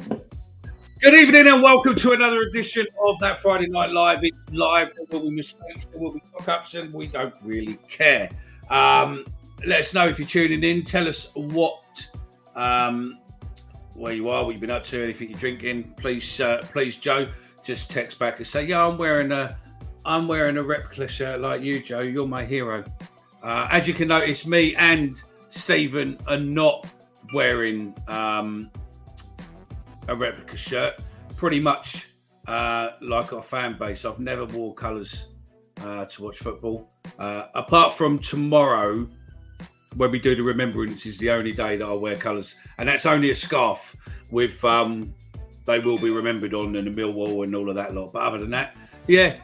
Good evening and welcome to another edition of That Friday Night Live. It's live. There will be mistakes, there will be fuck-ups, and we don't really care. Let us know if you're tuning in. Tell us what, where you are, what you've been up to, anything you're drinking. Please, Joe, just text back and say, "Yeah, I'm wearing a replica shirt like you, Joe. You're my hero." As you can notice, me and Stephen are not wearing a replica shirt, pretty much like our fan base. I've never wore colours to watch football, apart from tomorrow when we do the remembrance is the only day that I'll wear colours, and that's only a scarf with they will be remembered on and the Millwall and all of that lot. But other than that, yeah,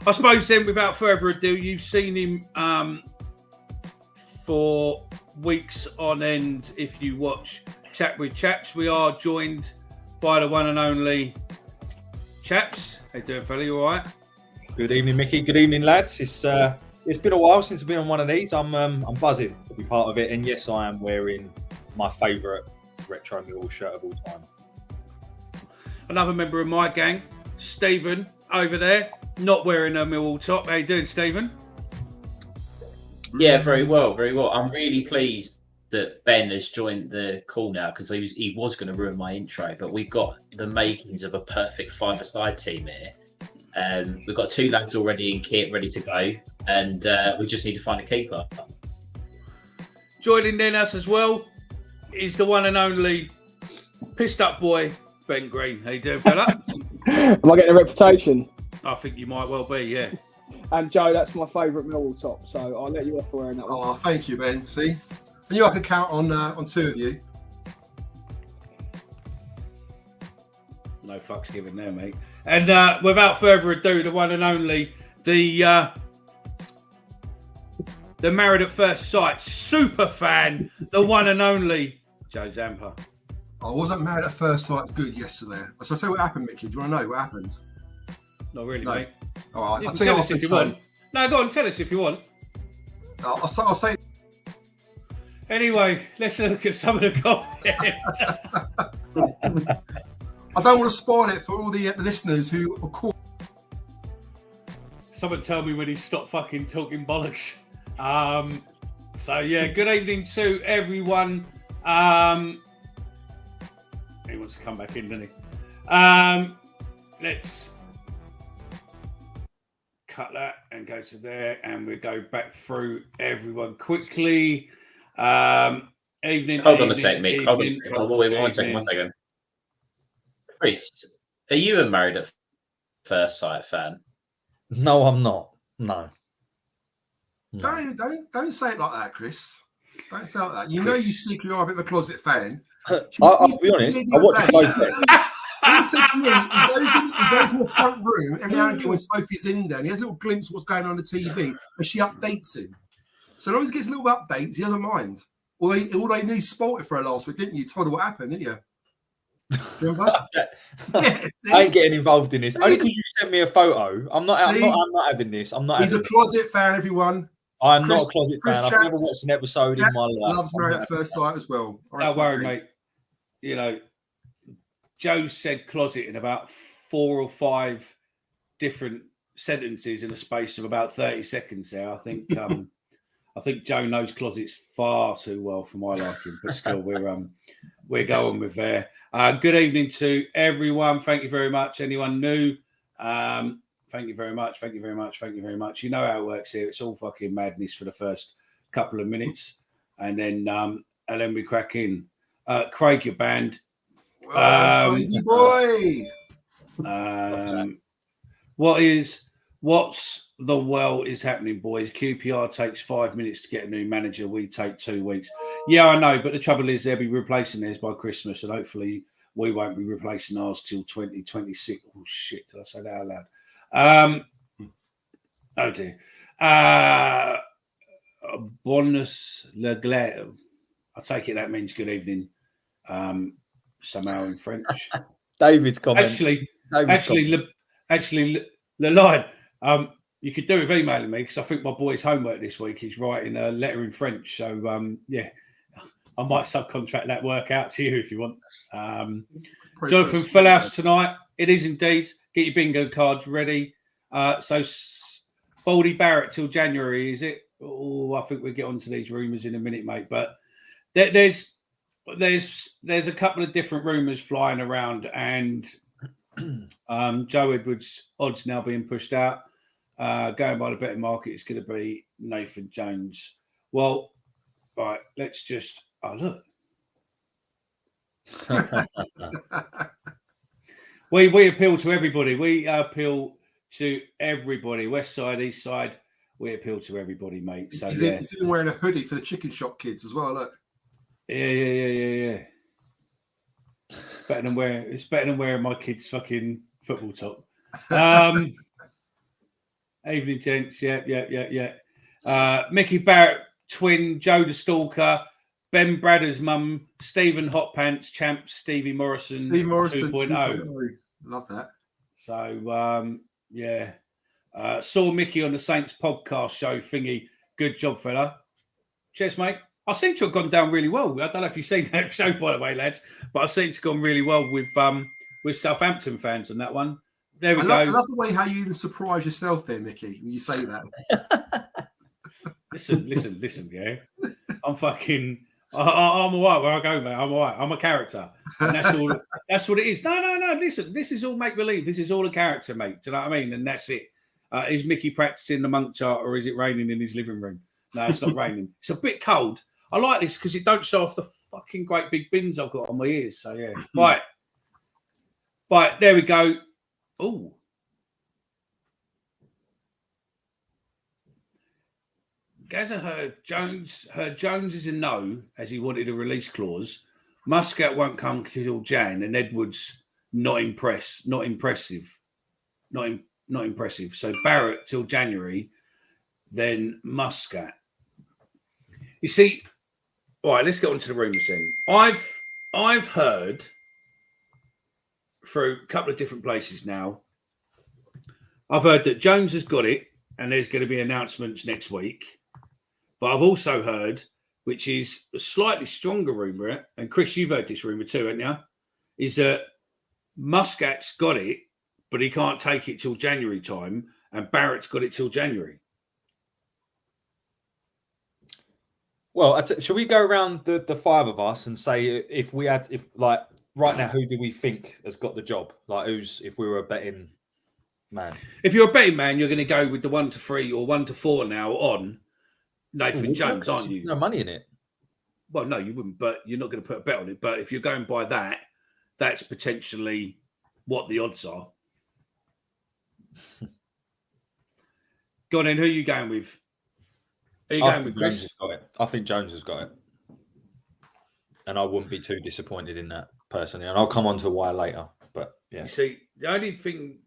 I suppose then without further ado, you've seen him for weeks on end. If you watch Chat with Chaps, we are joined by the one and only Chaps. How you doing, fella? You all right? Good evening, Mickey. Good evening, lads. It's been a while since I've been on one of these. I'm buzzing to be part of it, and yes, I am wearing my favourite retro Millwall shirt of all time. Another member of my gang, Stephen, over there, not wearing a Millwall top. How you doing, Stephen? Yeah, very well, very well. I'm really pleased that Ben has joined the call now, because he was going to ruin my intro, but we've got the makings of a perfect five-a-side team here. We've got two lads already in kit, ready to go, and we just need to find a keeper. Joining in us as well is the one and only pissed up boy, Ben Green. How you doing, fella? Am I getting a reputation? I think you might well be, yeah. And Joe, that's my favourite Millwall top, so I'll let you off for wearing that one. Oh, thank you, Ben. See? I knew I could count on two of you. No fucks given there, mate. And without further ado, the one and only, the Married at First Sight super fan, the one and only Joe Zampa. I wasn't married at first sight good yesterday. So I'll tell you what happened, Mickey. Do you want to know what happened? Not really, No. mate. All right, You I'll can tell you tell us if you want. No, go on, tell us if you want. I'll say. Anyway, let's look at some of the comments. I don't want to spoil it for all the listeners who are caught. Someone tell me when he stopped fucking talking bollocks. So yeah, good evening to everyone. He wants to come back in, doesn't he? Let's cut that and go to there, and we go back through everyone quickly. Evening. Hold on a sec, Mick. Hold on a second. Wait, one second. Chris, are you a Married at First Sight fan? No, I'm not. No. Don't say it like that, Chris. Don't say it like that. You know you secretly are a bit of a closet fan. I'll be honest. I watch both. He said to me, he goes in the front room every now and again when Sophie's in there, and he has a little glimpse of what's going on the TV, and she updates him. So long as he gets little updates, he doesn't mind. Although he spoiled it for her last week, didn't you? Told her what happened, didn't you? I ain't getting involved in this. Only because you sent me a photo. I'm not having this. He's a closet fan, everyone. I'm not a closet fan. I've never watched an episode in my life. Loves Married at First Sight as well. Don't worry, mate. You know, Joe said closet in about 4 or 5 different sentences in a space of about 30 seconds there. I think I think Joe knows closets far too well for my liking, but still we're going with there. Good evening to everyone. Thank you very much. Anyone new? Thank you very much. Thank you very much. Thank you very much. You know how it works here. It's all fucking madness for the first couple of minutes, and then we crack in. Craig, your band. Boy. What's the well is happening, boys? QPR takes 5 minutes to get a new manager. We take 2 weeks. Yeah, I know, but the trouble is they'll be replacing theirs by Christmas, and hopefully we won't be replacing ours till 2026. Oh shit! Did I say that out loud? Oh dear. Bonus le glare. I take it that means good evening. Somehow in French. David's comment. Actually, the line. You could do with emailing me because I think my boy's homework this week is writing a letter in French. So yeah, I might subcontract that work out to you if you want. Jonathan Fellhouse tonight. It is indeed. Get your bingo cards ready. Baldy Barrett till January, is it? Oh, I think we'll get onto these rumours in a minute, mate. But there's a couple of different rumours flying around, and Joe Edwards' odds now being pushed out. Going by the betting market, it's going to be Nathan Jones. Well, right, let's just look. We appeal to everybody. We appeal to everybody. West side, east side. We appeal to everybody, mate. So he's even wearing a hoodie for the chicken shop kids as well. Look. Yeah. It's better than wearing my kids' fucking football top. Evening, gents. Yeah. Mickey Barrett, twin, Joe the Stalker, Ben Bradder's mum, Stephen Hot Pants, champ, Stevie Morrison 2.0. Love that. So, saw Mickey on the Saints podcast show thingy. Good job, fella. Cheers, mate. I seem to have gone down really well. I don't know if you've seen that show, by the way, lads, but I seem to have gone really well with Southampton fans on that one. There we go. I love the way how you even surprise yourself there, Mickey, when you say that. Listen, yeah. I'm all right where I go, mate. I'm all right. I'm a character. And that's what it is. No. Listen, this is all make-believe. This is all a character, mate. Do you know what I mean? And that's it. Is Mickey practicing the monk chart, or is it raining in his living room? No, it's not raining. It's a bit cold. I like this because it don't show off the fucking great big bins I've got on my ears. So, yeah. Right. There we go. Oh. Gazza heard Jones is a no, as he wanted a release clause. Muscat won't come till Jan, and Edwards not impressive. So Barrett till January, then Muscat. You see, all right, let's get on to the rumours then. I've heard through a couple of different places now. I've heard that Jones has got it, and there's going to be announcements next week. But I've also heard, which is a slightly stronger rumour, and Chris, you've heard this rumour too, haven't you? Is that Muscat's got it, but he can't take it till January time, and Barrett's got it till January. Well, shall we go around the five of us and say if right now, who do we think has got the job? Like if we were a betting man? If you're a betting man, you're going to go with the 1 to 3 or 1 to 4 now on Nathan Jones, aren't you? No money in it. Well, no, you wouldn't, but you're not going to put a bet on it. But if you're going by that, that's potentially what the odds are. Go on then, who are you going with? Are you going with Chris? I think Jones has got it. And I wouldn't be too disappointed in that, personally. And I'll come on to why later. But, yeah. You see, the only thing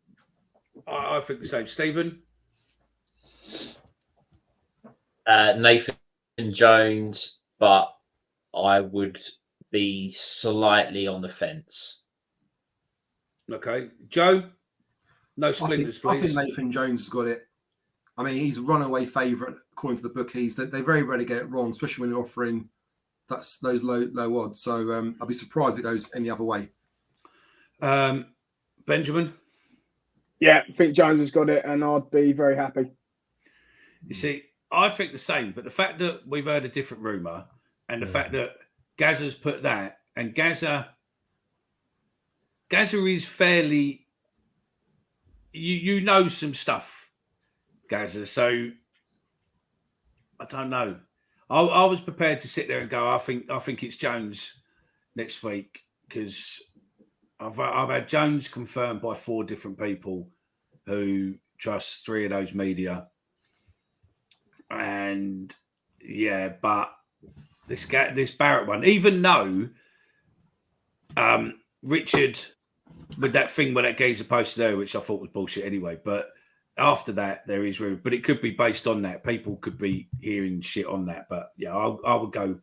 I think the same. Stephen? Nathan Jones, but I would be slightly on the fence. Okay. Joe? No splinters, please. I think Nathan Jones has got it. I mean, he's a runaway favourite, according to the bookies. They very rarely get it wrong, especially when they're offering those low odds. So I'll be surprised if it goes any other way. Benjamin? Yeah, I think Jones has got it, and I'd be very happy. You see, I think the same, but the fact that we've heard a different rumour and the fact that Gazza's put that, and Gazza is fairly, you know some stuff, Gazza, so I don't know. I was prepared to sit there and go, I think it's Jones next week, because I've had Jones confirmed by 4 different people who trust 3 of those media. And yeah, but this Barrett one, even though Richard with that thing where that geezer posted there, which I thought was bullshit anyway, but after that there is room, but it could be based on that. People could be hearing shit on that, but yeah, I would go.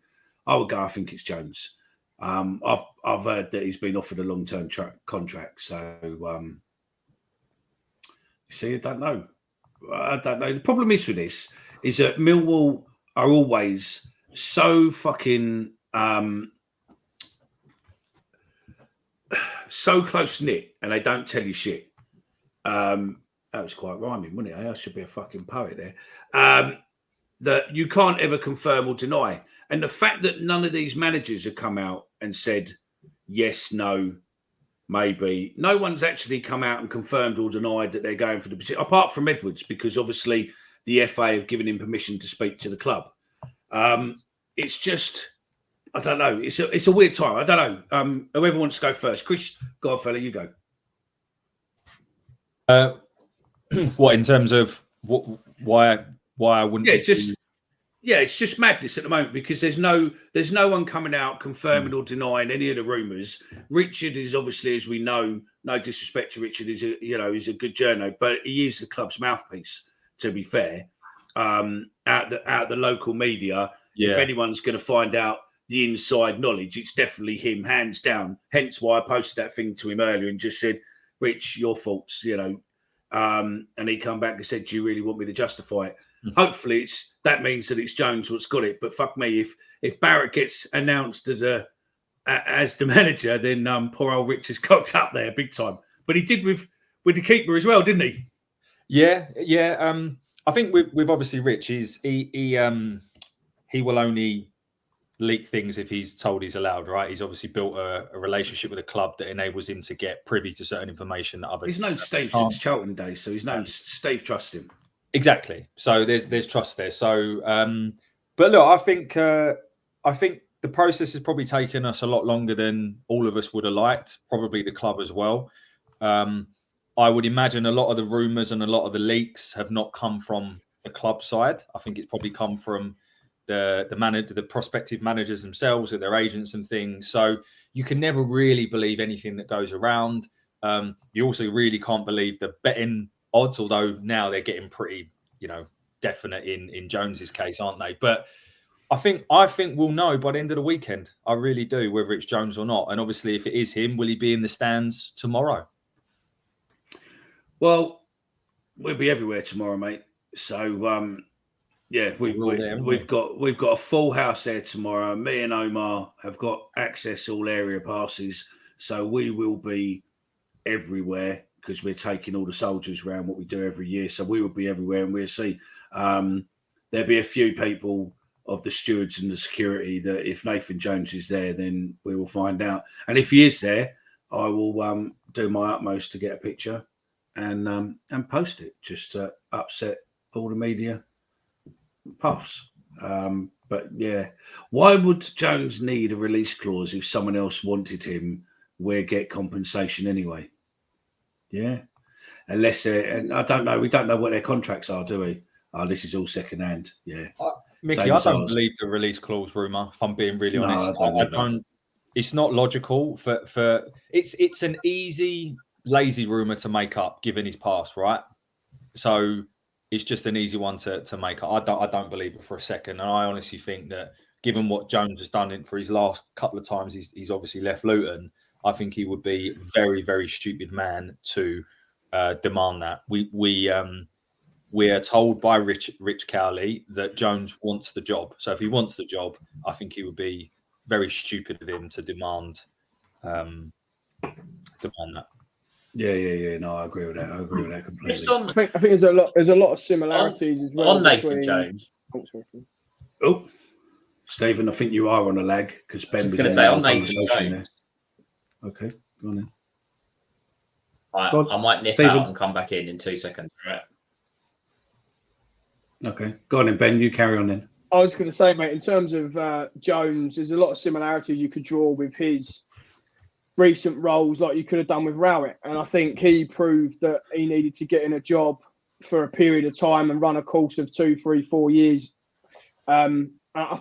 I think it's Jones. I've heard that he's been offered a long-term contract, so you see, I don't know. The problem is with this is that Millwall are always so fucking so close knit, and they don't tell you shit. That was quite rhyming, wasn't it? I should be a fucking poet there. That you can't ever confirm or deny. And the fact that none of these managers have come out and said yes, no, maybe. No one's actually come out and confirmed or denied that they're going for the position, apart from Edwards, because obviously the FA have given him permission to speak to the club. It's just, I don't know. It's a weird time. I don't know. Whoever wants to go first. Chris, go on, fella, you go. What, in terms of why I wouldn't? It's just madness at the moment because there's no one coming out confirming or denying any of the rumours. Richard is obviously, as we know, no disrespect to Richard, he's a good journo, but he is the club's mouthpiece. To be fair, out the local media, if anyone's going to find out the inside knowledge, it's definitely him, hands down. Hence why I posted that thing to him earlier and just said, "Rich, your faults," and he come back and said, "Do you really want me to justify it?" Hopefully, that means that it's Jones what's got it. But fuck me, if Barrett gets announced as the manager, then poor old Rich is cocked up there big time. But he did with the keeper as well, didn't he? Yeah. I think with obviously Rich, he will only leak things if he's told he's allowed, right? He's obviously built a relationship with a club that enables him to get privy to certain information that others. He's known Steve since Charlton days, so he's known Steve trusts him. Exactly. So there's trust there. So, but look, I think the process has probably taken us a lot longer than all of us would have liked. Probably the club as well. I would imagine a lot of the rumours and a lot of the leaks have not come from the club side. I think it's probably come from the prospective managers themselves or their agents and things. So you can never really believe anything that goes around. You also really can't believe the betting odds, although now they're getting pretty, definite in Jones's case, aren't they? But I think we'll know by the end of the weekend. I really do, whether it's Jones or not. And obviously, if it is him, will he be in the stands tomorrow? Well, we'll be everywhere tomorrow, mate. So, we've got a full house there tomorrow. Me and Omar have got access all area passes, so we will be everywhere because we're taking all the soldiers around what we do every year. So we will be everywhere, and we'll see. There'll be a few people of the stewards and the security that if Nathan Jones is there, then we will find out. And if he is there, I will do my utmost to get a picture and post it just to upset all the media puffs. But yeah, why would Jones need a release clause if someone else wanted him? We'll get compensation anyway. Yeah, unless and I don't know. We don't know what their contracts are, do we? Oh, this is all second hand. Yeah, Mickey, I don't believe the release clause rumor. If I'm being really honest, I don't. It's not logical for. It's an easy, lazy rumor to make up given his past, right? So it's just an easy one to make up. I don't believe it for a second, and I honestly think that given what Jones has done for his last couple of times, he's obviously left Luton. I think he would be a very, very stupid man to demand that. We are told by Rich Cowley that Jones wants the job. So if he wants the job, I think he would be very stupid of him to demand that. Yeah. No, I agree with that. Completely. I think there's a lot of similarities as well on Nathan Jones. Oh, Stephen, I think you are on a lag because Ben was going to say on Nathan Jones. There. Okay, go on then. I might nip out and come back in 2 seconds. Right. Okay, go on then, Ben. You carry on then. I was going to say, mate, in terms of Jones, there's a lot of similarities you could draw with his recent roles, like you could have done with Rowett. And I think he proved that he needed to get in a job for a period of time and run a course of 2, 3, 4 years. I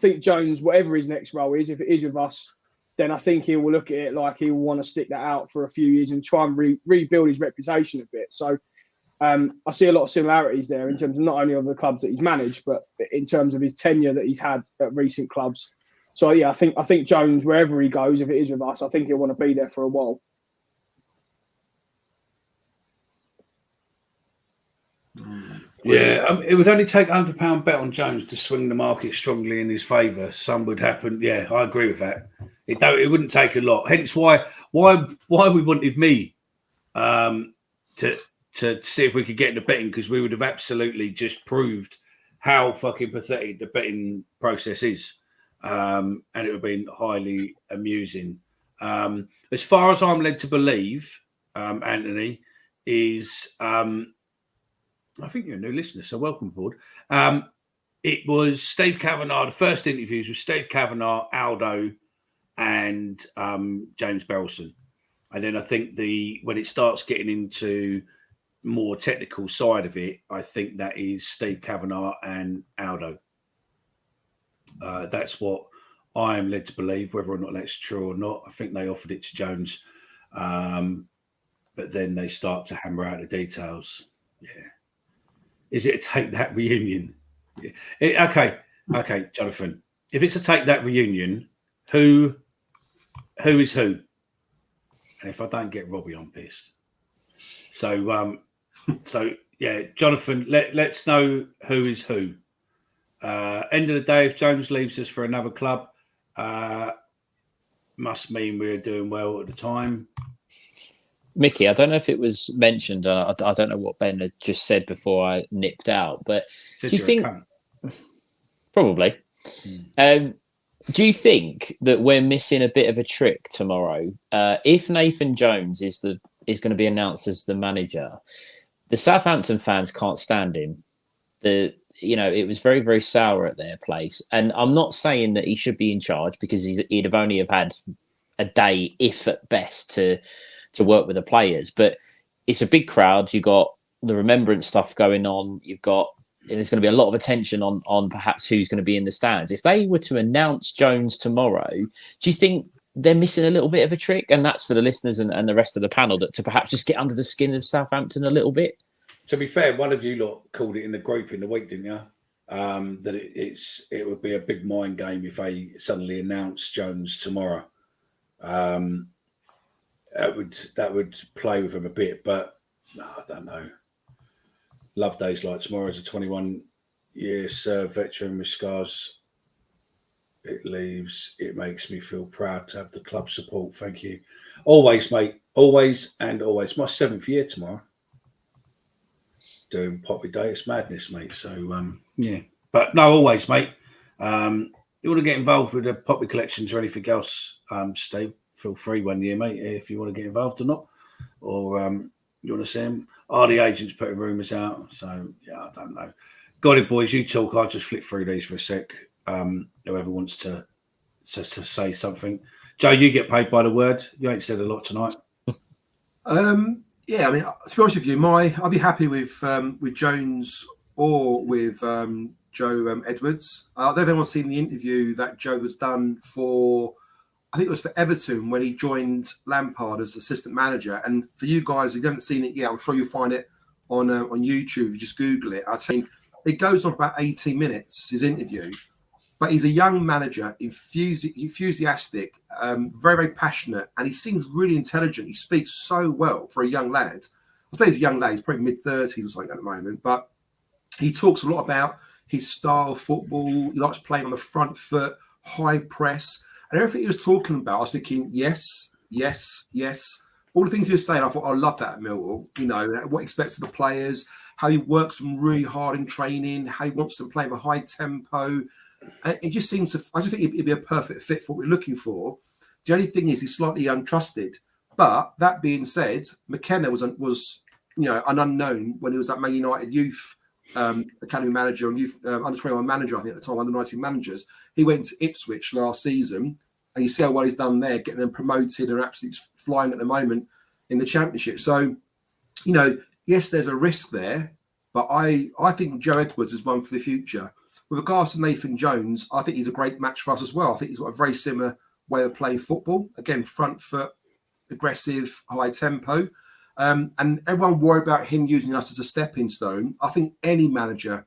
think Jones, whatever his next role is, if it is with us, then I think he will look at it like he will want to stick that out for a few years and try and rebuild his reputation a bit. So I see a lot of similarities there in terms of not only of the clubs that he's managed, but in terms of his tenure that he's had at recent clubs. So yeah, I think Jones, wherever he goes, if it is with us, I think he'll want to be there for a while. Yeah, it would only take £100 bet on Jones to swing the market strongly in his favour. Some would happen. Yeah, I agree with that. It wouldn't take a lot. Hence why we wanted me to see if we could get into betting, because we would have absolutely just proved how fucking pathetic the betting process is, and it would have been highly amusing. As far as I'm led to believe, Anthony, is I think you're a new listener, so welcome aboard. It was Steve Kavanagh. The first interviews with Steve Kavanagh, Aldo, and James Berylson. And then I think when it starts getting into more technical side of it, I think that is Steve Kavanagh and Aldo. That's what I am led to believe. Whether or not that's true or not, I think they offered it to Jones, but then they start to hammer out the details. Yeah, is it a take that reunion? Yeah. Okay, Jonathan. If it's a take that reunion, who is who? And if I don't get Robbie, I'm pissed. So yeah, Jonathan, let's know who is who. End of the day, if Jones leaves us for another club, must mean we're doing well at the time. Mickey, I don't know if it was mentioned. I don't know what Ben had just said before I nipped out, but do you think probably? Do you think that we're missing a bit of a trick tomorrow? If Nathan Jones is going to be announced as the manager, the Southampton fans can't stand him. It was very, very sour at their place, and I'm not saying that he should be in charge, because he'd have only had a day, if at best, to work with the players. But it's a big crowd. You've got the remembrance stuff going on. There's going to be a lot of attention on perhaps who's going to be in the stands. If they were to announce Jones tomorrow, do you think they're missing a little bit of a trick? And that's for the listeners and the rest of the panel, that to perhaps just get under the skin of Southampton a little bit. To be fair, one of you lot called it in the group in the week, didn't you? That it would be a big mind game if they suddenly announced Jones tomorrow. That would play with him a bit, but no, I don't know. Love days like tomorrow. As a 21-year served veteran with scars it makes me feel proud to have the club support. Thank you. Always, mate. Always and always. My 7th year tomorrow. Doing Poppy Day. It's madness, mate. So, yeah. But no, always, mate. You want to get involved with the Poppy collections or anything else, Steve, feel free one year, mate, if you want to get involved or not. Or you want to see them? Are the agents putting rumours out? So, yeah, I don't know. Got it, boys. You talk. I'll just flick through these for a sec. Whoever wants to say something. Joe, you get paid by the word. You ain't said a lot tonight. Yeah, I mean, to be honest with you, I'll be happy with Jones or with Joe Edwards. I don't know if anyone's seen the interview that Joe has done for, I think it was for Everton, when he joined Lampard as assistant manager. And for you guys, if you haven't seen it yet, I'm sure you'll find it on YouTube. If you just Google it. I think it goes on for about 18 minutes, his interview. But he's a young manager, enthusiastic, very, very passionate, and he seems really intelligent. He speaks so well for a young lad. I'll say he's a young lad, he's probably mid-30s or something at the moment, but he talks a lot about his style of football. He likes playing on the front foot, high press, and everything he was talking about, I was thinking, yes, yes, yes. All the things he was saying, I thought, I love that at Millwall. You know, what he expects of the players, how he works them really hard in training, how he wants them playing with a high tempo. It just seems to, I just think it'd be a perfect fit for what we're looking for. The only thing is he's slightly untrusted. But that being said, McKenna was an unknown when he was at Man United youth academy manager and youth under 21 manager, I think at the time, under 19 managers. He went to Ipswich last season, and you see how well he's done there, getting them promoted and absolutely flying at the moment in the Championship. So, you know, yes, there's a risk there, but I think Joe Edwards is one for the future. With regards to Nathan Jones, I think he's a great match for us as well. I think he's got a very similar way of playing football. Again, front foot, aggressive, high tempo. And everyone worried about him using us as a stepping stone. I think any manager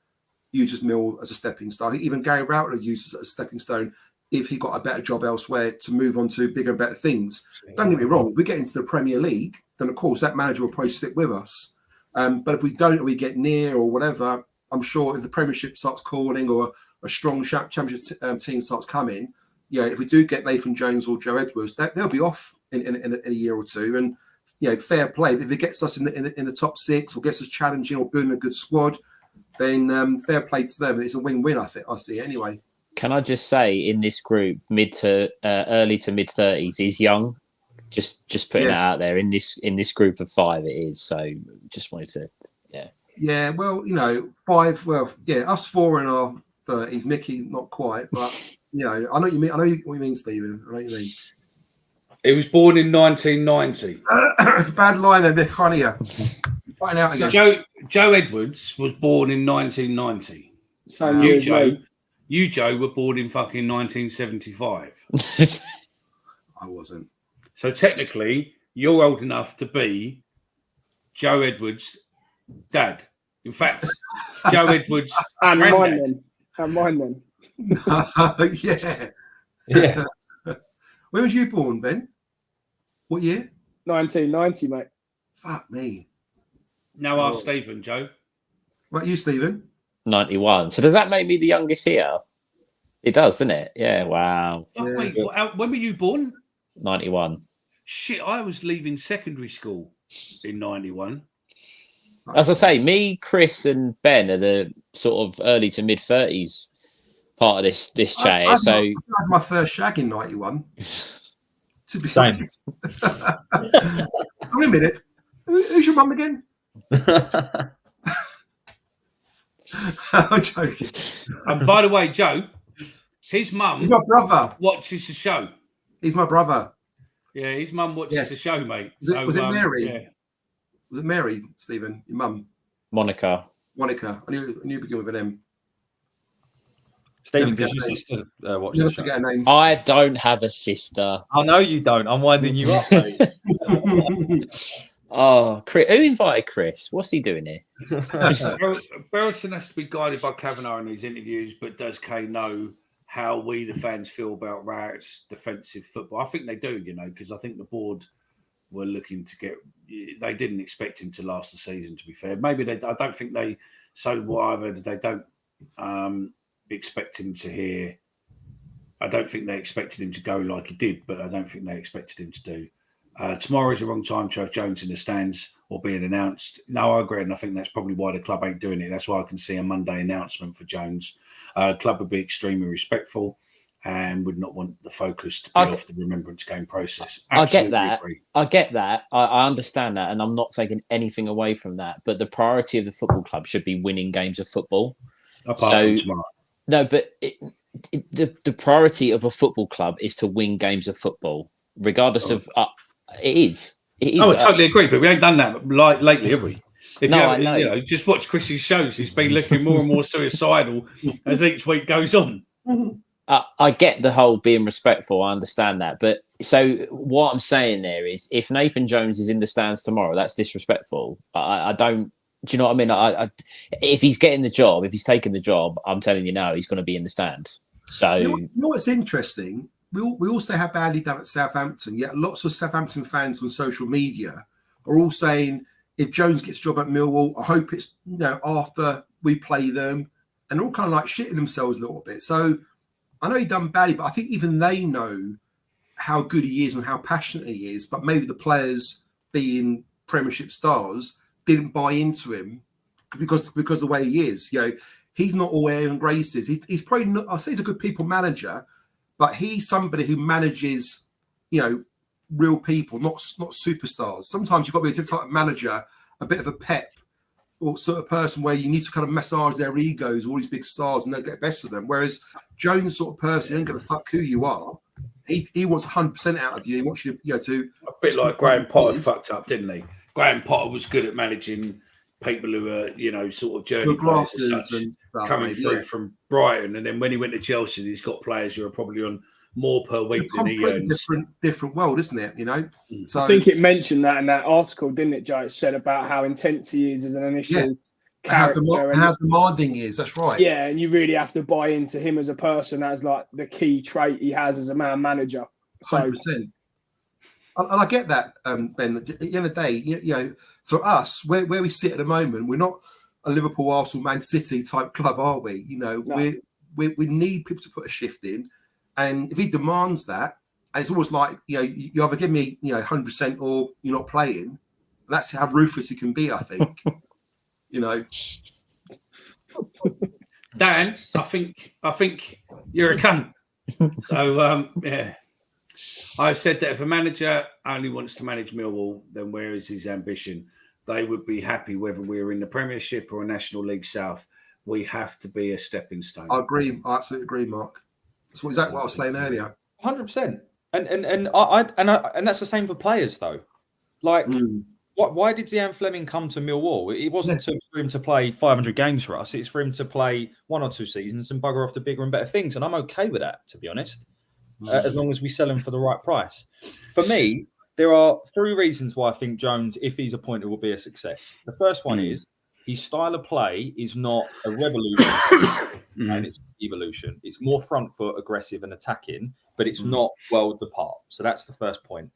uses Mill as a stepping stone. I think even Gary Rowtler uses it as a stepping stone if he got a better job elsewhere to move on to bigger and better things. Don't get me wrong, we get into the Premier League, then of course that manager will probably stick with us. But if we don't, or we get near or whatever, I'm sure if the Premiership starts calling or a strong Championship team starts coming, if we do get Nathan Jones or Joe Edwards, they'll be off in a year or two. And fair play. If it gets us in the top 6 or gets us challenging or building a good squad, then fair play to them. It's a win-win. I think I see anyway. Can I just say, in this group, mid to early to mid 30s is young. Just putting that out there. In this group of 5, it is. So just wanted to, Yeah, well, 5. Well, us 4 in our 30s. Mickey, not quite, but I know what you mean. I know what you mean, Stephen. I know what you mean. He was born in 1990. It's a bad line there, Nick. Funny, find out again. Joe Edwards was born in 1990. Same year as me. You, Joe, were born in fucking 1975. I wasn't. So technically, you're old enough to be Joe Edwards' dad. In fact, Joe Edwards' and granddad. mine then. Yeah. When was you born, Ben? What year? 1990, mate. Fuck me. Now ask Stephen, Joe. What about you, Stephen? 91. So does that make me the youngest here? It does, doesn't it? Yeah. Wow. Oh, wait, when were you born? 91. Shit, I was leaving secondary school in 91. As I say, me, Chris, and Ben are the sort of early to mid 30s part of this chat. I So had my first shag in 91. To be Same. honest. Wait a minute. Who's your mum again? I'm joking. And by the way, Joe, his mum He's my brother. watches the show. He's my brother. Yeah, his mum watches the show, mate. Was it Mary? Yeah. Was it Mary, Stephen? Your mum? Monica. Monica. I knew it began with an M. Stephen, Never does your forget sister watch Never the show? forget her name. I don't have a sister. I know you don't. I'm winding you up, mate. Oh, Chris, who invited Chris? What's he doing here? Berylson has to be guided by Kavanagh in these interviews, but does Kay know how we, the fans, feel about Rowet's defensive football? I think they do, because I think the board were looking to get. They didn't expect him to last the season. To be fair, maybe they. I don't think they. So what I've heard, they don't expect him to hear. I don't think they expected him to go like he did, but I don't think they expected him to do. Tomorrow is the wrong time to have Jones in the stands or being announced. No, I agree, and I think that's probably why the club ain't doing it. That's why I can see a Monday announcement for Jones. Club would be extremely respectful and would not want the focus to be off the remembrance game process. Absolutely I get that. I understand that, and I'm not taking anything away from that. But the priority of the football club should be winning games of football. Apart from tomorrow. No, but the priority of a football club is to win games of football, regardless of. It is. Oh, I totally agree, but we ain't done that lately, have we? I know. Just watch Chris's shows. He's been looking more and more suicidal as each week goes on. I get the whole being respectful. I understand that. But so what I'm saying there is if Nathan Jones is in the stands tomorrow, that's disrespectful. I don't. Do you know what I mean? If he's getting the job, if he's taking the job, I'm telling you now, he's going to be in the stand. So you know what's interesting? We all say how badly done at Southampton, yet lots of Southampton fans on social media are all saying if Jones gets a job at Millwall, I hope it's after we play them, and all kind of like shitting themselves a little bit. So I know he done badly, but I think even they know how good he is and how passionate he is. But maybe the players, being Premiership stars, didn't buy into him because the way he is. He's not all air and graces. He's probably not. I say he's a good people manager. But he's somebody who manages, real people, not superstars. Sometimes you've got to be a different type of manager, a bit of a pep, or sort of person where you need to kind of massage their egos, all these big stars, and they'll get the best of them. Whereas Jones, sort of person, he don't give a fuck who you are. He wants 100% out of you. He wants you to a bit like Graham Potter fucked up, didn't he? Graham Potter was good at managing people who are, sort of journey players and such, coming through from Brighton, and then when he went to Chelsea, he's got players who are probably on more per week than he earns. Different world, isn't it? So I think it mentioned that in that article, didn't it, Joe? It said about how intense he is as an initial character and how demanding he is. That's right. Yeah, and you really have to buy into him as a person as like the key trait he has as a man manager. 100%. And I get that, Ben. At the end of the day, for us, where we sit at the moment, we're not a Liverpool, Arsenal, Man City type club, are we? No. We need people to put a shift in. And if he demands that, and it's almost like, you either give me, 100% or you're not playing. That's how ruthless he can be, I think. Dan, I think you're a cunt. So yeah, I've said that if a manager only wants to manage Millwall, then where is his ambition? They would be happy whether we're in the Premiership or a National League South. We have to be a stepping stone. I agree. I absolutely agree, Mark. That's exactly what I was saying earlier. 100%. And that's the same for players, though. Like, why did Zian Fleming come to Millwall? It wasn't for him to play 500 games for us. It's for him to play 1 or 2 seasons and bugger off to bigger and better things. And I'm okay with that, to be honest, as long as we sell him for the right price. For me, there are 3 reasons why I think Jones, if he's appointed, will be a success. The first one is his style of play is not a revolution and it's evolution. It's more front foot, aggressive and attacking, but it's not worlds apart. So that's the first point.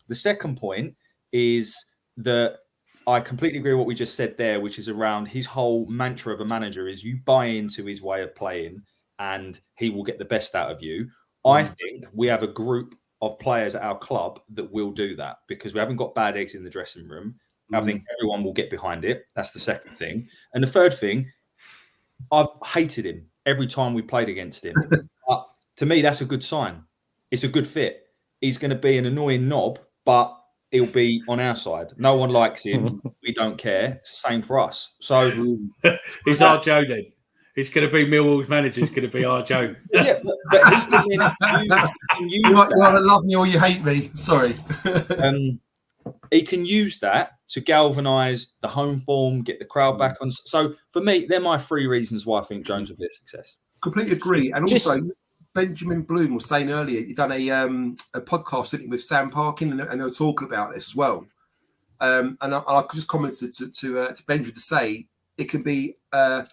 The second point is that I completely agree with what we just said there, which is around his whole mantra of a manager is you buy into his way of playing and he will get the best out of you. I think we have a group of players at our club that will do that because we haven't got bad eggs in the dressing room. I think everyone will get behind it. That's the second thing. And the third thing, I've hated him every time we played against him. But to me, that's a good sign. It's a good fit. He's going to be an annoying knob, but he'll be on our side. No one likes him. We don't care. It's the same for us. So he's our Joe then. He's going to be Millwall's manager. He's going to be our Joe. Yeah, but he can use you either love me or you hate me. Sorry. He can use that to galvanise the home form, get the crowd back on. So for me, they're my 3 reasons why I think Jones will be a success. Completely agree. And also, Benjamin Bloom was saying earlier, you've done a podcast sitting with Sam Parkin, and they were talking about this as well. And I just commented to Benjamin to say it can be a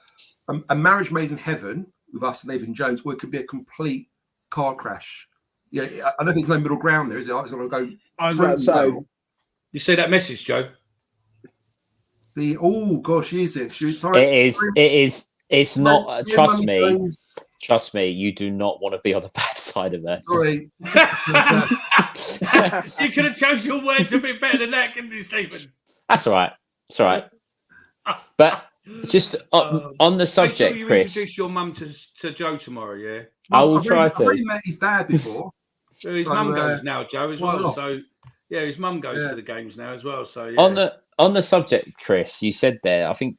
marriage made in heaven with us and Nathan Jones, or it could be a complete car crash. Yeah, I don't think there's no middle ground there, is it? It's going to go. I was about to say. You see that message, Joe? Oh gosh, is it? Sorry. It is. It's not. Trust me. You do not want to be on the bad side of that. Sorry. You could have chosen your words a bit better than that, couldn't you, Stephen? That's all right. It's all right. But just on the subject, sure you Chris. Introduce your mum to Joe tomorrow, yeah. I will try to. I've already met his dad before. His mum goes now, Joe, as well. So yeah, his mum goes to the games now as well. So yeah. On the subject, Chris, you said there, I think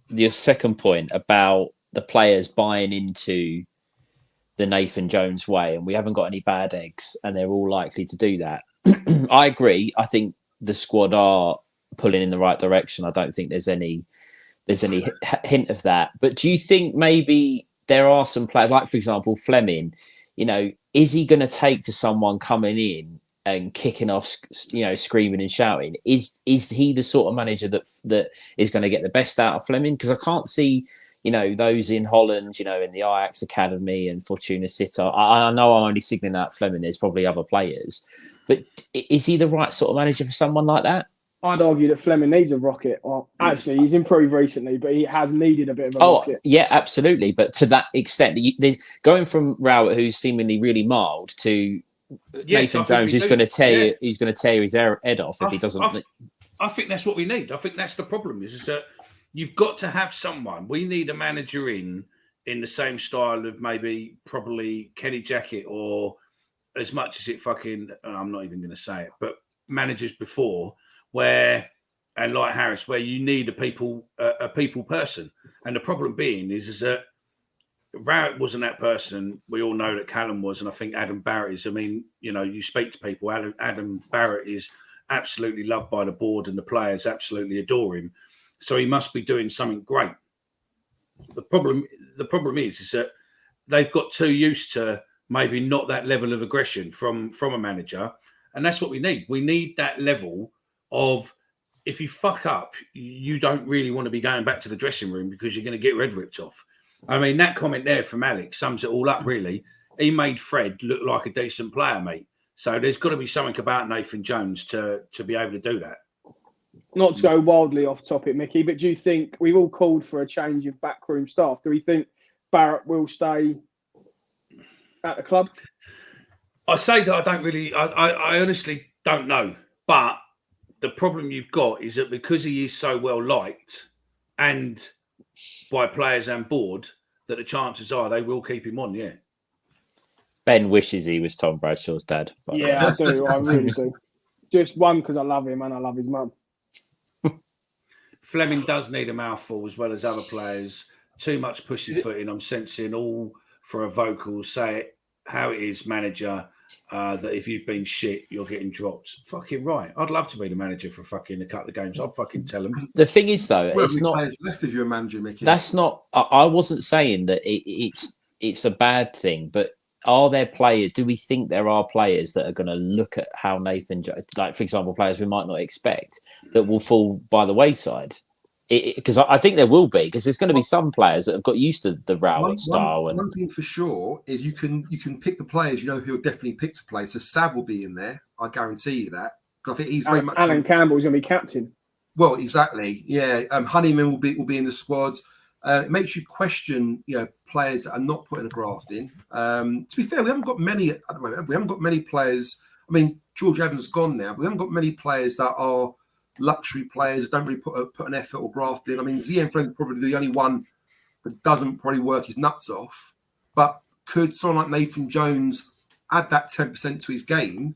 your second point about the players buying into the Nathan Jones way, and we haven't got any bad eggs, and they're all likely to do that. I agree. I think the squad are pulling in the right direction. I don't think there's any hint of that. But do you think maybe there are some players, like for example Fleming? Is he going to take to someone coming in and kicking off, screaming and shouting? Is he the sort of manager that is going to get the best out of Fleming? Because I can't see, those in Holland, in the Ajax Academy and Fortuna Sittard. I know I'm only signaling out Fleming. There's probably other players, but is he the right sort of manager for someone like that? I'd argue that Fleming needs a rocket. Well, actually, he's improved recently, but he has needed a bit of a rocket. Yeah, absolutely. But to that extent, going from Rowett, who's seemingly really mild, to Nathan Jones, who's going to tear his head off if he doesn't. I think that's what we need. I think that's the problem. Is that you've got to have someone. We need a manager in the same style of probably Kenny Jackett, or as much as it fucking. I'm not even going to say it, but managers before. And like Harris, where you need a people person, and the problem being is that Rowett wasn't that person. We all know that Callum was, and I think Adam Barrett is. I mean, you speak to people. Adam Barrett is absolutely loved by the board, and the players absolutely adore him. So he must be doing something great. The problem is that they've got too used to maybe not that level of aggression from a manager, and that's what we need. We need that level of, if you fuck up, you don't really want to be going back to the dressing room because you're going to get red ripped off. I mean, that comment there from Alex sums it all up, really. He made Fred look like a decent player, mate. So there's got to be something about Nathan Jones to be able to do that. Not to go wildly off topic, Mickey, but do you think we've all called for a change of backroom staff? Do we think Barrett will stay at the club? I say that I don't really. I honestly don't know. But the problem you've got is that because he is so well liked, and by players and board, that the chances are they will keep him on. Yeah. Ben wishes he was Tom Bradshaw's dad. Yeah, I do. I really do. Just one, because I love him and I love his mum. Fleming does need a mouthful as well as other players. Too much pussyfooting. I'm sensing all for a vocal. Say it how it is, manager. That if you've been shit, you're getting dropped. Fucking right. I'd love to be the manager for fucking a couple of games. I'll fucking tell them. The thing is, though, it's not left if you're a manager, Mickey. That's not. I wasn't saying that it's a bad thing, but are there players? Do we think there are players that are going to look at how Nathan, like for example, players we might not expect that will fall by the wayside? Because I think there will be, because there's going to be some players that have got used to the Rowett style. One thing for sure is you can pick the players you know who'll definitely pick to play. So Sav will be in there. I guarantee you that. I think he's very much. Alan Campbell's going to be captain. Well, exactly. Yeah, Honeyman will be in the squad. It makes you question, players that are not putting a graft in. To be fair, we haven't got many at the moment. We haven't got many players. I mean, George Evans is gone now. But we haven't got many players that are luxury players that don't really put an effort or graft in. I mean, Zian Fleming's probably the only one that doesn't probably work his nuts off. But could someone like Nathan Jones add that 10% to his game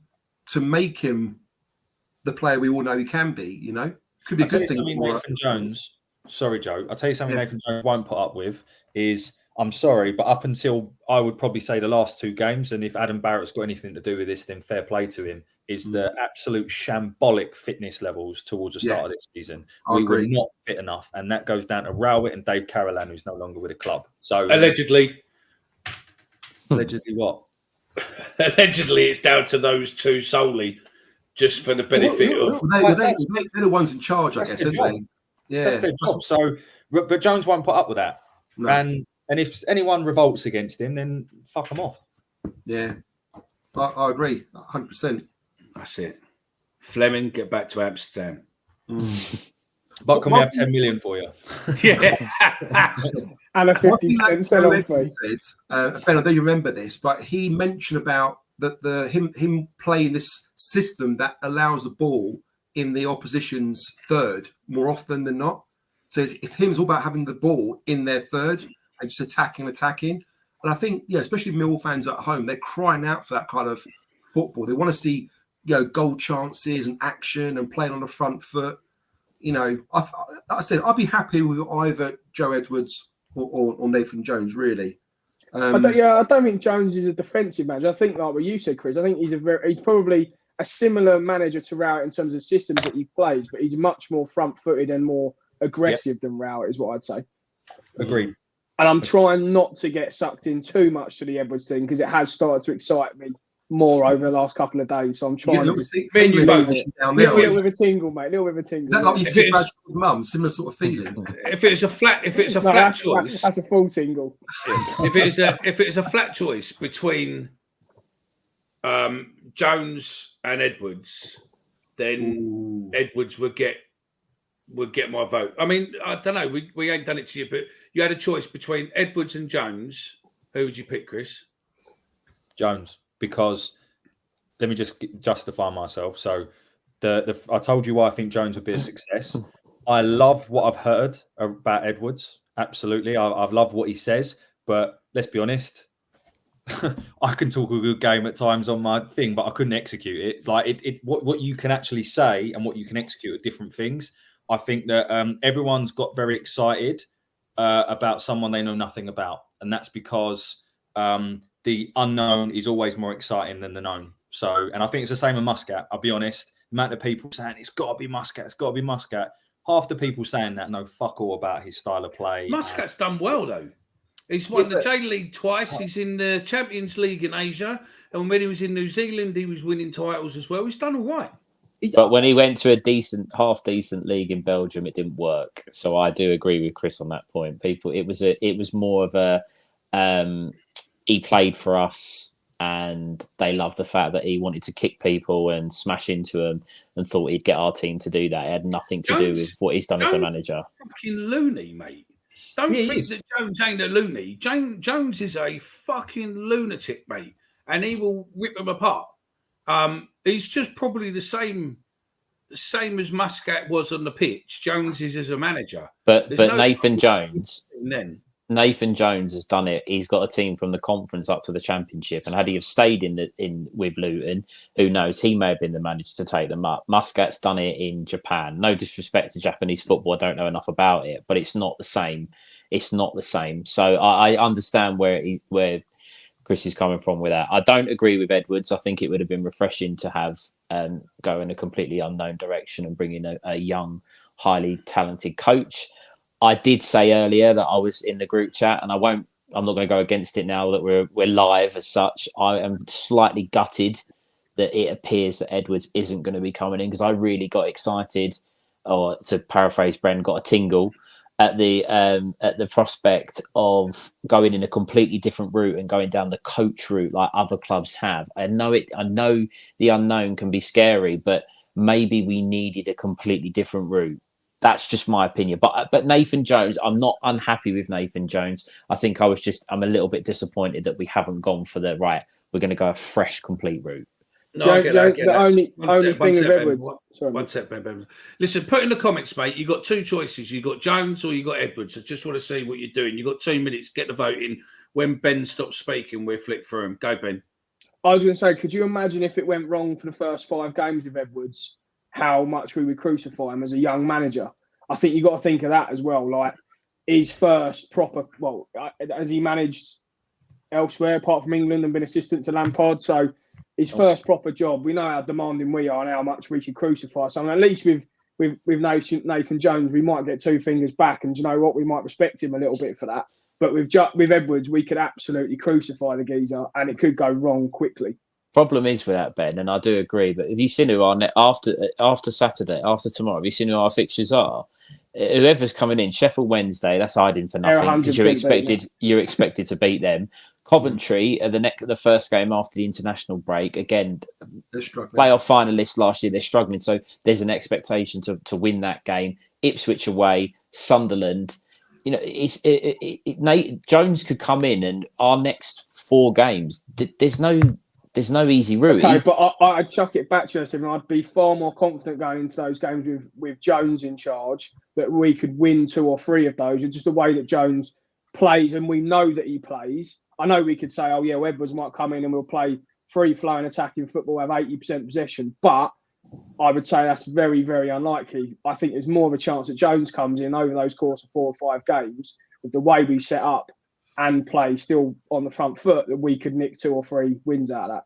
to make him the player we all know he can be? Could be a good thing. Nathan Jones. Sorry, Joe. I'll tell you something Nathan Jones won't put up with is, I'm sorry, but up until I would probably say the last two games, and if Adam Barrett's got anything to do with this, then fair play to him, is the absolute shambolic fitness levels towards the start of this season. We were not fit enough, and that goes down to Rowett and Dave Carolan, who's no longer with the club. So allegedly what? Allegedly, it's down to those two solely, just for the benefit of. They're the ones in charge, I guess, aren't they? Yeah, that's their job. So, but Jones won't put up with that. No. And if anyone revolts against him, then fuck them off. Yeah, I agree, 100%. That's it. Fleming, get back to Amsterdam. But can we have 10 million for you? Yeah. And a 50% sell-on fee. Ben, I don't remember this, but he mentioned about him playing this system that allows the ball in the opposition's third more often than not. So if him's all about having the ball in their third and just attacking. And I think, especially Millwall fans at home, they're crying out for that kind of football. They want to see, goal chances and action and playing on the front foot. Like I said, I'd be happy with either Joe Edwards or Nathan Jones, really. I don't think Jones is a defensive manager. I think, like what you said, Chris, I think he's probably a similar manager to Rowett in terms of systems that he plays, but he's much more front-footed and more aggressive than Rowett, is what I'd say. Agreed. And I'm trying not to get sucked in too much to the Edwards thing because it has started to excite me more over the last couple of days. So I'm trying to little with a tingle, mate. Little with a tingle. Is that like you see Brad's mum? Similar sort of feeling. If it's a flat choice, that's a full tingle. If it's a flat choice between Jones and Edwards, then Edwards would get my vote. I mean, I don't know. We ain't done it to you, but you had a choice between Edwards and Jones. Who would you pick, Chris? Jones. Because let me just justify myself. So I told you why I think Jones would be a success. I love what I've heard about Edwards. Absolutely. I've loved what he says. But let's be honest, I can talk a good game at times on my thing, but I couldn't execute it. It's like what you can actually say and what you can execute are different things. I think that everyone's got very excited about someone they know nothing about. And that's because the unknown is always more exciting than the known. So, and I think it's the same with Muscat. I'll be honest, the amount of people saying it's got to be Muscat, it's got to be Muscat. Half the people saying that know fuck all about his style of play. Muscat's done well, though. He's won the J-League twice. He's in the Champions League in Asia. And when he was in New Zealand, he was winning titles as well. He's done all right. But when he went to a half-decent league in Belgium, it didn't work. So I do agree with Chris on that point. It was more of a... he played for us and they loved the fact that he wanted to kick people and smash into them and thought he'd get our team to do that. It had nothing to do with what he's done as a manager. Fucking loony, mate. Don't think that Jones ain't a loony. Jones is a fucking lunatic, mate, and he will rip them apart. He's just probably the same as Muscat was on the pitch. Jones is as a manager. But Nathan Jones has done it. He's got a team from the conference up to the championship, and had he have stayed in with Luton, who knows? He may have been the manager to take them up. Muscat's done it in Japan. No disrespect to Japanese football, I don't know enough about it, but it's not the same. It's not the same. So I understand where Chris is coming from with that. I don't agree with Edwards. I think it would have been refreshing to have go in a completely unknown direction and bring in a young, highly talented coach. I did say earlier that I was in the group chat, and I'm not going to go against it now that we're live as such. I am slightly gutted that it appears that Edwards isn't going to be coming in, because I really got excited, or to paraphrase Bren, got a tingle at the prospect of going in a completely different route and going down the coach route like other clubs have. I know the unknown can be scary, but maybe we needed a completely different route. That's just my opinion. But Nathan Jones, I'm not unhappy with Nathan Jones. I think I'm a little bit disappointed that we haven't gone for the right. We're going to go a fresh, complete route. No, the only thing with Edwards. One sec, Ben. Listen, put in the comments, mate. You got two choices. You got Jones or you got Edwards. I just want to see what you're doing. You got 2 minutes. Get the vote in. When Ben stops speaking, we'll flick through him. Go, Ben. I was going to say, could you imagine if it went wrong for the first 5 games with Edwards, how much we would crucify him as a young manager? I think you got to think of that as well. Like his first proper, has he managed elsewhere apart from England and been assistant to Lampard? So his first proper job, we know how demanding we are and how much we could crucify someone. At least with Nathan Jones, we might get 2 fingers back, and do you know what? We might respect him a little bit for that. But with Edwards, we could absolutely crucify the geezer, and it could go wrong quickly. Problem is with that, Ben, and I do agree. But have you seen who after Saturday, after tomorrow? Have you seen who our fixtures are? Whoever's coming in, Sheffield Wednesday, that's hiding for nothing, because you're expected to beat them. Coventry, the first game after the international break, again, playoff finalists last year, they're struggling. So there's an expectation to win that game. Ipswich away, Sunderland. You know, Nate Jones could come in, and our next 4 games, there's no easy route. Okay, but I'd chuck it back to us, and I'd be far more confident going into those games with Jones in charge that we could win 2 or 3 of those. It's just the way that Jones plays, and we know that he plays. I know we could say, oh yeah, Edwards might come in and we'll play free-flowing attacking football, have 80% possession, but I would say that's very, very unlikely. I think there's more of a chance that Jones comes in over those course of 4 or 5 games with the way we set up and play still on the front foot, that we could nick 2 or 3 wins out of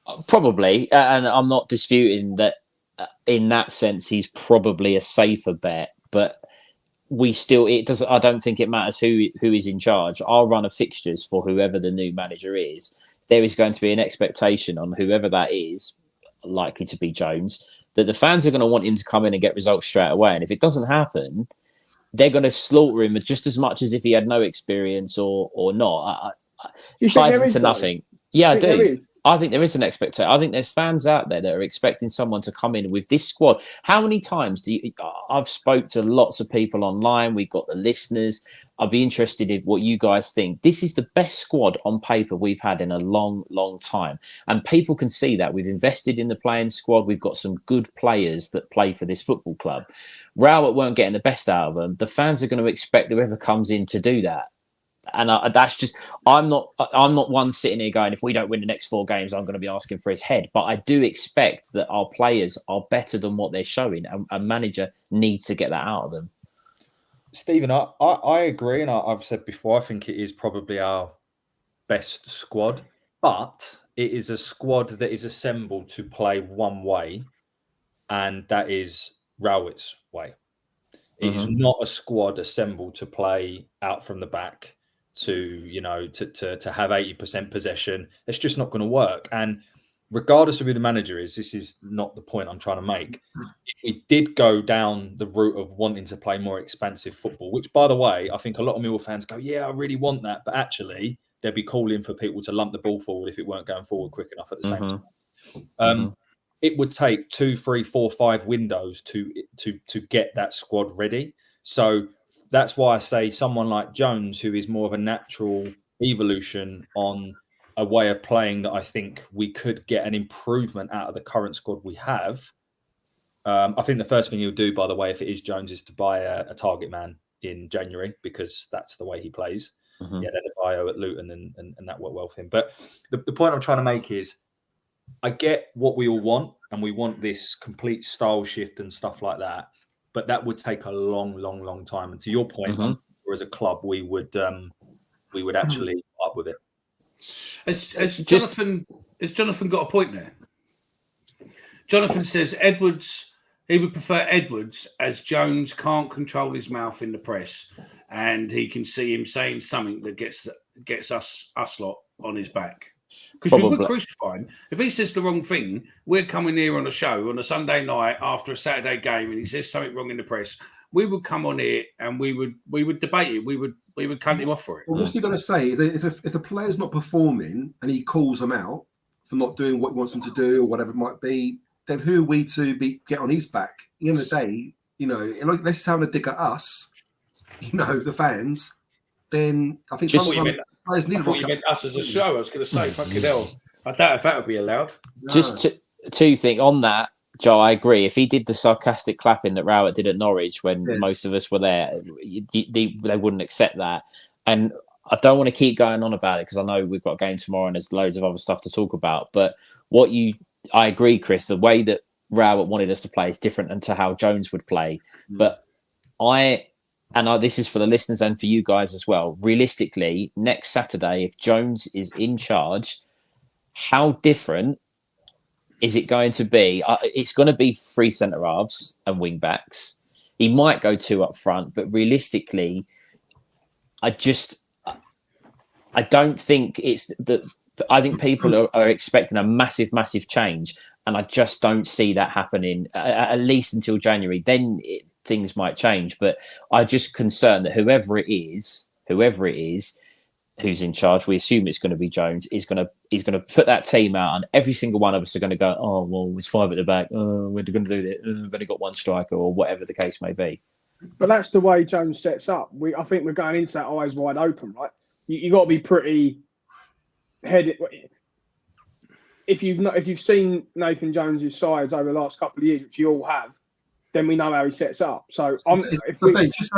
that. Probably, and I'm not disputing that. In that sense, he's probably a safer bet, but I don't think it matters who is in charge. I'll run a fixtures for whoever the new manager is. There is going to be an expectation on whoever that is, likely to be Jones, that the fans are going to want him to come in and get results straight away. And if it doesn't happen, they're going to slaughter him just as much as if he had no experience or not. Hide him to nothing. Yeah, I do. I think there is an expectation. I think there's fans out there that are expecting someone to come in with this squad. How many times I've spoke to lots of people online. We've got the listeners. I'd be interested in what you guys think. This is the best squad on paper we've had in a long, long time. And people can see that. We've invested in the playing squad. We've got some good players that play for this football club. Rowett weren't getting the best out of them. The fans are going to expect whoever comes in to do that. And that's just, I'm not one sitting here going, if we don't win the next 4 games, I'm going to be asking for his head. But I do expect that our players are better than what they're showing. And a manager needs to get that out of them. Stephen, I agree. And I've said before, I think it is probably our best squad. But it is a squad that is assembled to play one way. And that is Rowett's way. It is not a squad assembled to play out from the back, to have 80% possession. It's just not going to work. And regardless of who the manager is, this is not the point I'm trying to make. If we did go down the route of wanting to play more expansive football, which, by the way, I think a lot of Millwall fans go, yeah, I really want that. But actually, they'd be calling for people to lump the ball forward if it weren't going forward quick enough at the same time. It would take 2, 3, 4, 5 windows to get that squad ready. So that's why I say someone like Jones, who is more of a natural evolution on a way of playing that I think we could get an improvement out of the current squad we have. I think the first thing he'll do, by the way, if it is Jones, is to buy a target man in January, because that's the way he plays. Mm-hmm. Yeah, then a bio at Luton, and that worked well for him. But the point I'm trying to make is, I get what we all want, and we want this complete style shift and stuff like that. But that would take a long, long, long time. And to your point, as a club, we would actually put up with it. Has Jonathan got a point there? Jonathan says he would prefer Edwards, as Jones can't control his mouth in the press, and he can see him saying something that gets us lot on his back. Because we would crucify him. If he says the wrong thing, we're coming here on a show on a Sunday night after a Saturday game, and he says something wrong in the press, we would come on here and we would debate it. We would cut him off for it. Well, what's he going to say? If a player's not performing and he calls them out for not doing what he wants them to do or whatever it might be, then who are we to get on his back? At the end of the day, unless he's having a dig at us, the fans, then I think players need to meant us as a show. I was going to say, fucking hell, I doubt if that would be allowed. No. Just two things on that, Joe. I agree. If he did the sarcastic clapping that Rowett did at Norwich when most of us were there, they wouldn't accept that. And I don't want to keep going on about it, because I know we've got a game tomorrow and there's loads of other stuff to talk about. But I agree, Chris. The way that Rowett wanted us to play is different to how Jones would play. But this is for the listeners and for you guys as well. Realistically, next Saturday, if Jones is in charge, how different is it going to be? It's going to be 3 centre halves and wing backs. He might go 2 up front, but realistically, I don't think it's the. I think people are expecting a massive, massive change, and I just don't see that happening at least until January. Then things might change, but I'm just concerned that whoever it is who's in charge, we assume it's going to be Jones, he's going to put that team out, and every single one of us are going to go, oh well, it's 5 at the back. Oh, we're going to do that. We've only got 1 striker, or whatever the case may be. But that's the way Jones sets up. I think we're going into that eyes wide open, right? You got to be pretty headed. If you've seen Nathan Jones's sides over the last couple of years, which you all have, then we know how he sets up. So just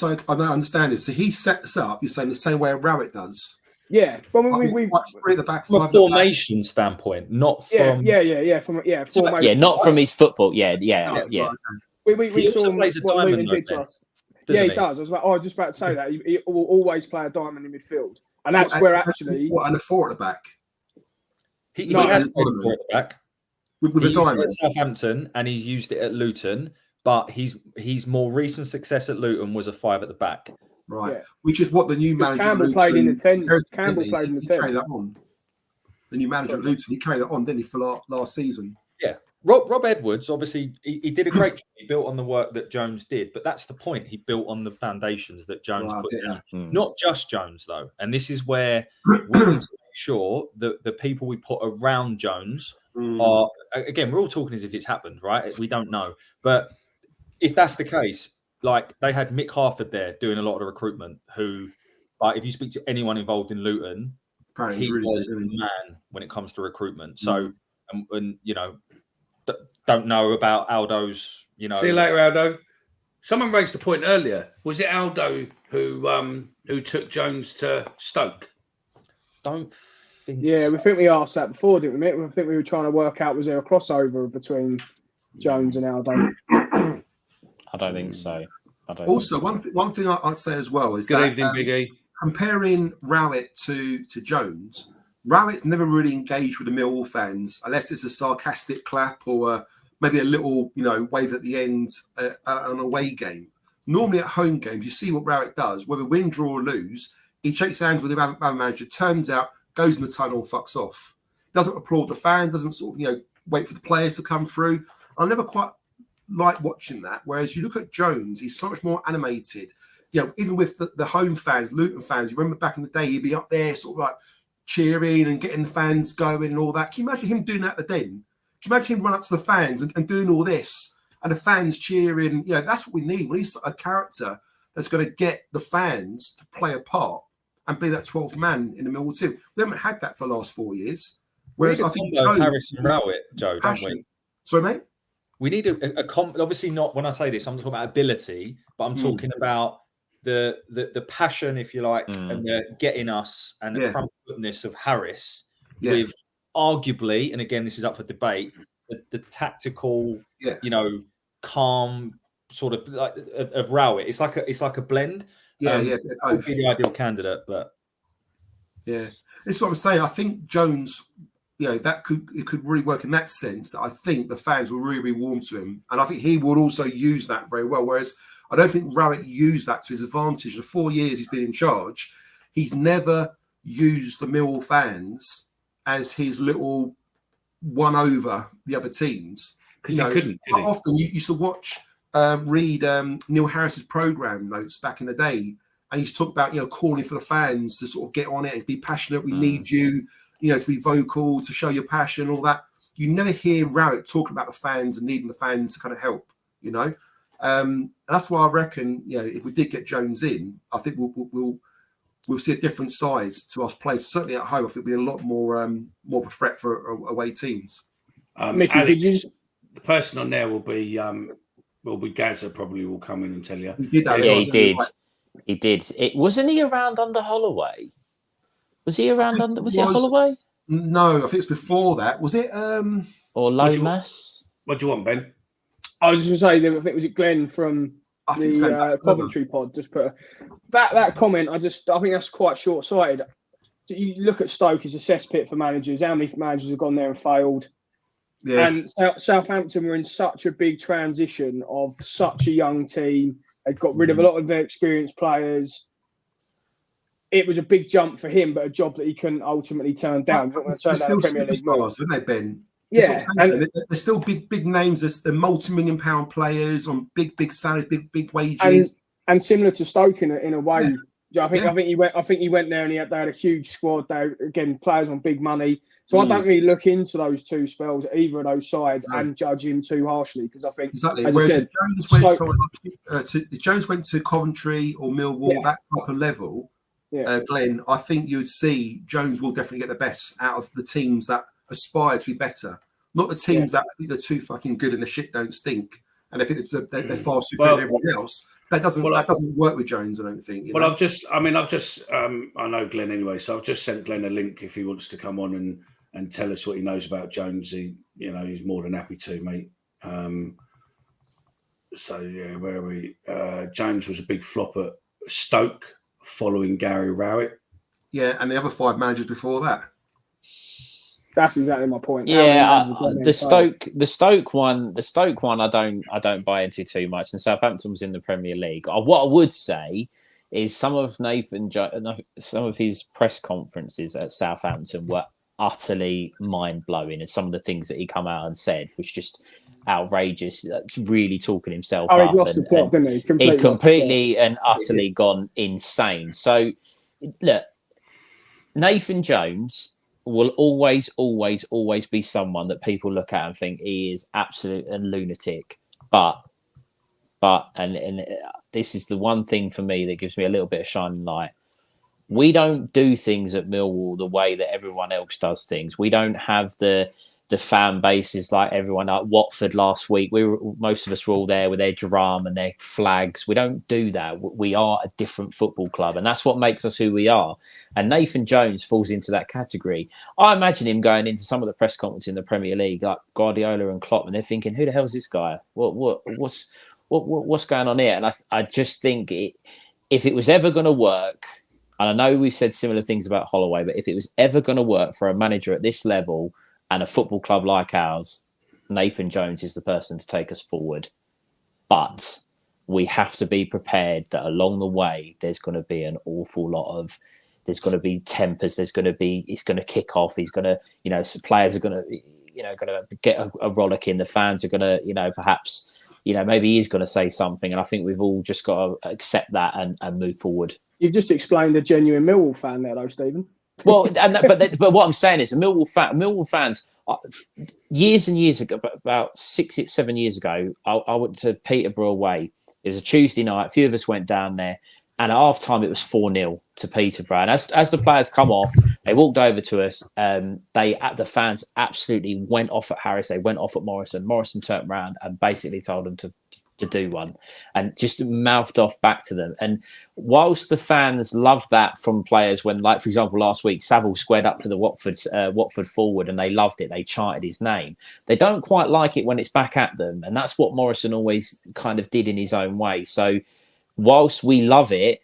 so I don't understand it. So he sets up, you're saying, the same way Rowett does. Yeah, but we at the back, from a formation standpoint, not from formation. Not from his football. Yeah. We saw what Luton did to us. Yeah, he does. I was just about to say that he will always play a diamond in midfield, and that's where actually and a 4 at the back. He has played a 4 at the back. With a diamond at Southampton, and he's used it at Luton, but his more recent success at Luton was a 5 at the back. Right, which is what the new manager Campbell played in the 10. Campbell played in the 10. Carried that on. The new manager at Luton, he carried that on, didn't he, for last season? Yeah, Rob Edwards, obviously, he did a great job. He built on the work that Jones did, but that's the point. He built on the foundations that Jones put down. Not just Jones, though, and this is where we need to make sure that the people we put around Jones are, again, we're all talking as if it's happened, right? We don't know. But if that's the case, like, they had Mick Harford there doing a lot of the recruitment, who, like, if you speak to anyone involved in Luton, apparently he was the man when it comes to recruitment. So, and don't know about Aldo's, See you later, Aldo. Someone raised the point earlier. Was it Aldo who took Jones to Stoke? Don't think. Yeah, we think we asked that before, didn't we? I think we were trying to work out, was there a crossover between Jones and Aldo? I don't think so. Also, one thing I'd say as well is Good evening, Big E. Comparing Rowett to Jones, Rowett's never really engaged with the Millwall fans unless it's a sarcastic clap or maybe a little, wave at the end on an away game. Normally at home games, you see what Rowett does. Whether win, draw, or lose, he shakes hands with the other manager, turns out, goes in the tunnel, fucks off. Doesn't applaud the fans, doesn't sort of, wait for the players to come through. I never quite like watching that. Whereas you look at Jones, he's so much more animated. Even with the home fans, Luton fans, you remember back in the day, he'd be up there sort of like cheering and getting the fans going and all that. Can you imagine him doing that at the Den? Can you imagine him run up to the fans and doing all this and the fans cheering? That's what we need. We need a character that's going to get the fans to play a part and be that 12th man in the Millwall team. We haven't had that for the last 4 years. Whereas I think Harris and Rowett, Joe, don't we? Sorry, mate? We need a obviously not when I say this, I'm talking about ability, but I'm talking about the passion, if you like, and the getting us and the front footness of Harris with arguably, and again, this is up for debate, the tactical, calm sort of like of Rowett. It's like a blend. Would be the ideal candidate, but this is what I'm saying. I think Jones, that could really work in that sense. That I think the fans will really be warm to him, and I think he would also use that very well. Whereas I don't think Rowett used that to his advantage. The 4 years he's been in charge, he's never used the Millwall fans as his little one over the other teams. Because he couldn't. Often you used to read Neil Harris's program notes back in the day, and he used to talk about calling for the fans to sort of get on it and be passionate. We need you, to be vocal, to show your passion, all that. You never hear Rowett talking about the fans and needing the fans to kind of help. That's why I reckon, if we did get Jones in, I think we'll see a different size to us players. Certainly at home, I think it'll be a lot more of a threat for away teams. Mickey, Alex, the person on there will be Gazza. Probably will come in and tell you. He did that. Yeah, he did. He did. Wasn't he around under Holloway? Was he around under? Was it Holloway? No, I think it's before that. Was it? Or Lomas? What do you want, Ben? I was just going to say, I think was it Glenn from the Coventry pod just put that comment. I think that's quite short-sighted. You look at Stoke as a cesspit for managers. How many managers have gone there and failed? Yeah. And Southampton were in such a big transition of such a young team. They got rid of a lot of their experienced players. It was a big jump for him, but a job that he couldn't ultimately turn down. They're still superstars, aren't they, Ben? Yeah, and they're still big names. They're multi-million-pound players on big salaries, big wages, and similar to Stoke in a way. Yeah. I think he went there and they had a huge squad. They again players on big money. So I don't really look into those two spells, either of those sides, and judge him too harshly because I think exactly. As Whereas I said, if Jones went to Coventry or Millwall, that type of level, Glenn, I think you'd see Jones will definitely get the best out of the teams that aspire to be better, not the teams that think they're too fucking good and the shit don't stink and they think they're far superior to everyone else. That doesn't work with Jones, I don't think. I know Glenn anyway, so I've just sent Glenn a link if he wants to come on and tell us what he knows about Jones. He's more than happy to, mate. Where are we? Jones was a big flop at Stoke following Gary Rowett. Yeah, and the other 5 managers before that. That's exactly my point. Yeah, the Stoke one, I don't buy into too much. And Southampton was in the Premier League. What I would say is some of his press conferences at Southampton were utterly mind blowing, and some of the things that he come out and said was just outrageous. Really talking himself up. He lost the plot, didn't he? He completely and utterly gone insane. So look, Nathan Jones will always be someone that people look at and think he is absolute a lunatic. But this is the one thing for me that gives me a little bit of shining light. We don't do things at Millwall the way that everyone else does things. We don't have the fan bases like everyone at Watford last week. Most of us were all there with their drum and their flags. We don't do that. We are a different football club, and that's what makes us who we are. And Nathan Jones falls into that category. I imagine him going into some of the press conferences in the Premier League, like Guardiola and Klopp, and they're thinking, "Who the hell is this guy? What's going on here?" And I just think if it was ever going to work, and I know we've said similar things about Holloway, but if it was ever going to work for a manager at this level and a football club like ours, Nathan Jones is the person to take us forward. But we have to be prepared that along the way, there's going to be an awful lot of, there's going to be tempers. It's going to kick off. He's going to, players are going to get a rollicking. The fans are going to, perhaps, maybe he's going to say something. And I think we've all just got to accept that and move forward. You've just explained a genuine Millwall fan there, though, Stephen. Well, but what I'm saying is, Millwall fans, years and years ago, about 6-7 years ago, I went to Peterborough away, It was a Tuesday night. A few of us went down there. And at half time, it was 4-0 to Peterborough. And as the players come off, they walked over to us. The fans absolutely went off at Harris. They went off at Morrison. Morrison turned around and basically told them to do one and just mouthed off back to them. And whilst the fans love that from players when, like, for example, last week, Saville squared up to the Watford forward and they loved it. They chanted his name. They don't quite like it when it's back at them. And that's what Morrison always kind of did in his own way. So whilst we love it,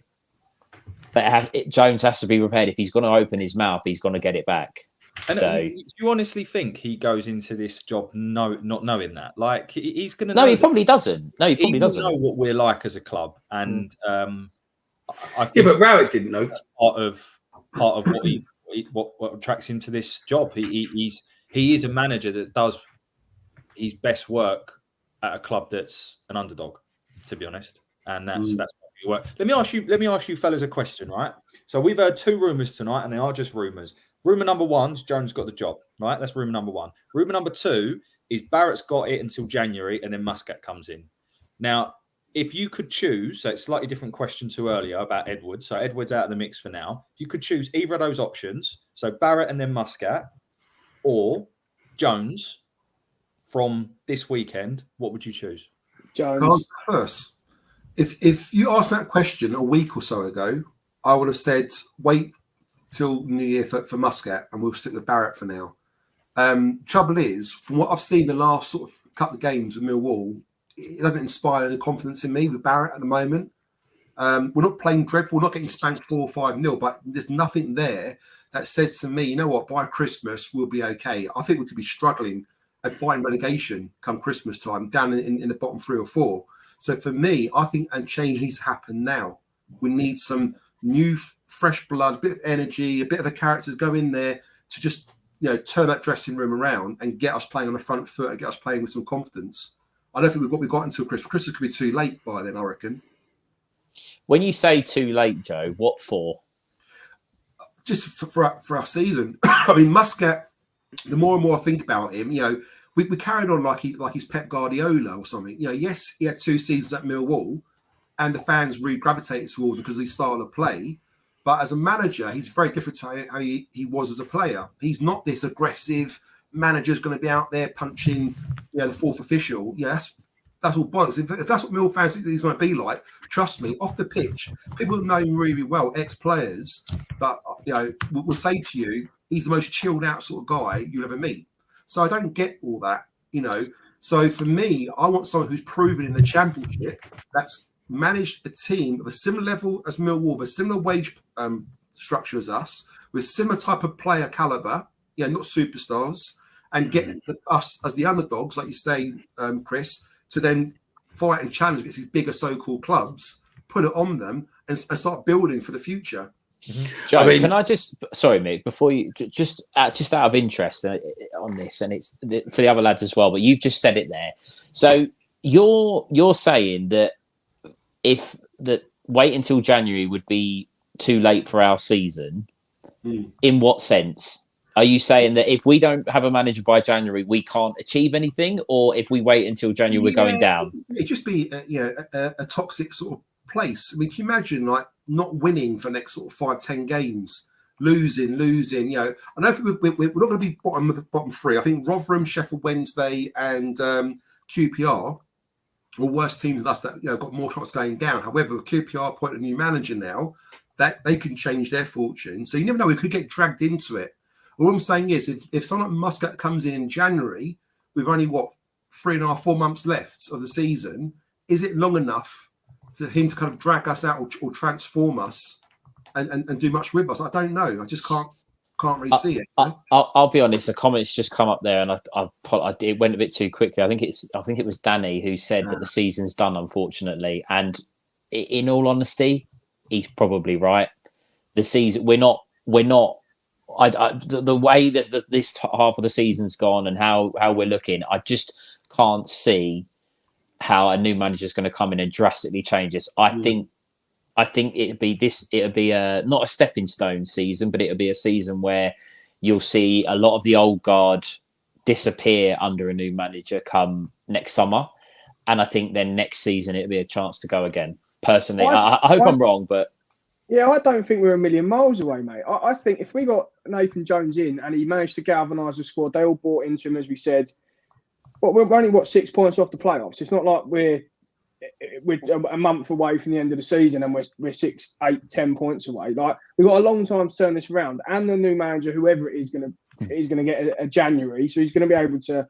Jones has to be prepared. If he's going to open his mouth, he's going to get it back. And so, do you honestly think he goes into this job not knowing that? Like, he's going to? No, he probably doesn't. No, he probably doesn't know what we're like as a club, and I think but Rowett didn't know. Part of what attracts him to this job. He is a manager that does his best work at a club that's an underdog, to be honest, and that's what we work. Let me ask you fellas a question, right? So we've heard 2 rumours tonight, and they are just rumours. Rumour number 1 is Jones got the job, right? That's rumour number 1. Rumour number 2 is Barrett's got it until January, and then Muscat comes in. Now, if you could choose, so it's a slightly different question to earlier about Edwards. So Edwards out of the mix for now. You could choose either of those options. So Barrett and then Muscat, or Jones from this weekend. What would you choose? Jones. First, if you asked that question a week or so ago, I would have said wait till New Year for Muscat, and we'll stick with Barrett for now. Trouble is, from what I've seen the last sort of couple of games with Millwall, it doesn't inspire any confidence in me with Barrett at the moment. We're not playing dreadful, we're not getting spanked 4 or 5-0, but there's nothing there that says to me, you know what, by Christmas we'll be okay. I think we could be struggling and fighting relegation come Christmas time, down in the bottom 3 or 4. So for me, I think and change needs to happen now. We need some new fresh blood, a bit of energy, a bit of a character to go in there to just, turn that dressing room around and get us playing on the front foot and get us playing with some confidence. I don't think we've got until Christmas. Christmas could be too late by then, I reckon. When you say too late, Joe, what for? Just for our season. I mean, Muscat, the more and more I think about him, we carried on like he's Pep Guardiola or something. Yes, he had 2 seasons at Millwall and the fans really gravitated towards him because of his style of play. But as a manager, he's very different to how he was as a player. He's not this aggressive manager's going to be out there punching, the fourth official. That's all bollocks. If that's what Mill fans think he's going to be like, trust me, off the pitch, people know him really well, ex-players, that will say to you, he's the most chilled out sort of guy you'll ever meet. So I don't get all that, So for me, I want someone who's proven in the Championship, that's managed a team of a similar level as Millwall, a similar wage structure as us, with similar type of player caliber, not superstars, and get us as the underdogs, like you say, Chris, to then fight and challenge against these bigger so-called clubs, put it on them, and start building for the future. Mm-hmm. Joe, can I sorry, Mick, before you just out of interest on this, and it's for the other lads as well, but you've just said it there. So you're saying that wait until January would be too late for our season. In what sense? Are you saying that if we don't have a manager by January, we can't achieve anything, or if we wait until January, we're going down? It'd just be a toxic sort of place. I mean, can you imagine not winning for the next sort of 5-10 games, losing? I know we're not going to be bottom 3. I think Rotherham, Sheffield Wednesday, and QPR are worse teams than us that got more chance going down. However, QPR appointed a new manager now that they can change their fortune. So you never know, we could get dragged into it. All I'm saying is, if someone like Muscat comes in January, with only 3.5-4 months left of the season, is it long enough for him to kind of drag us out or transform us and do much with us? I don't know. I just can't really see it. I'll be honest. The comments just come up there, and it went a bit too quickly. I think it was Danny who said that the season's done, unfortunately. And in all honesty, he's probably right. The season, we're not. The way that this half of the season's gone and how we're looking, I just can't see how a new manager is going to come in and drastically change this. I think it'd be not a stepping stone season, but it'll be a season where you'll see a lot of the old guard disappear under a new manager come next summer. and I think then next season it'll be a chance to go again. Personally, I hope I'm wrong, but yeah, I don't think we're a million miles away, mate. I think if we got Nathan Jones in and he managed to galvanise the squad, they all bought into him, as we said. But we're only 6 points off the playoffs. It's not like we're a month away from the end of the season and we're 6, 8, 10 points away. Like, we've got a long time to turn this around, and the new manager, whoever it is, going to get a January, so he's going to be able to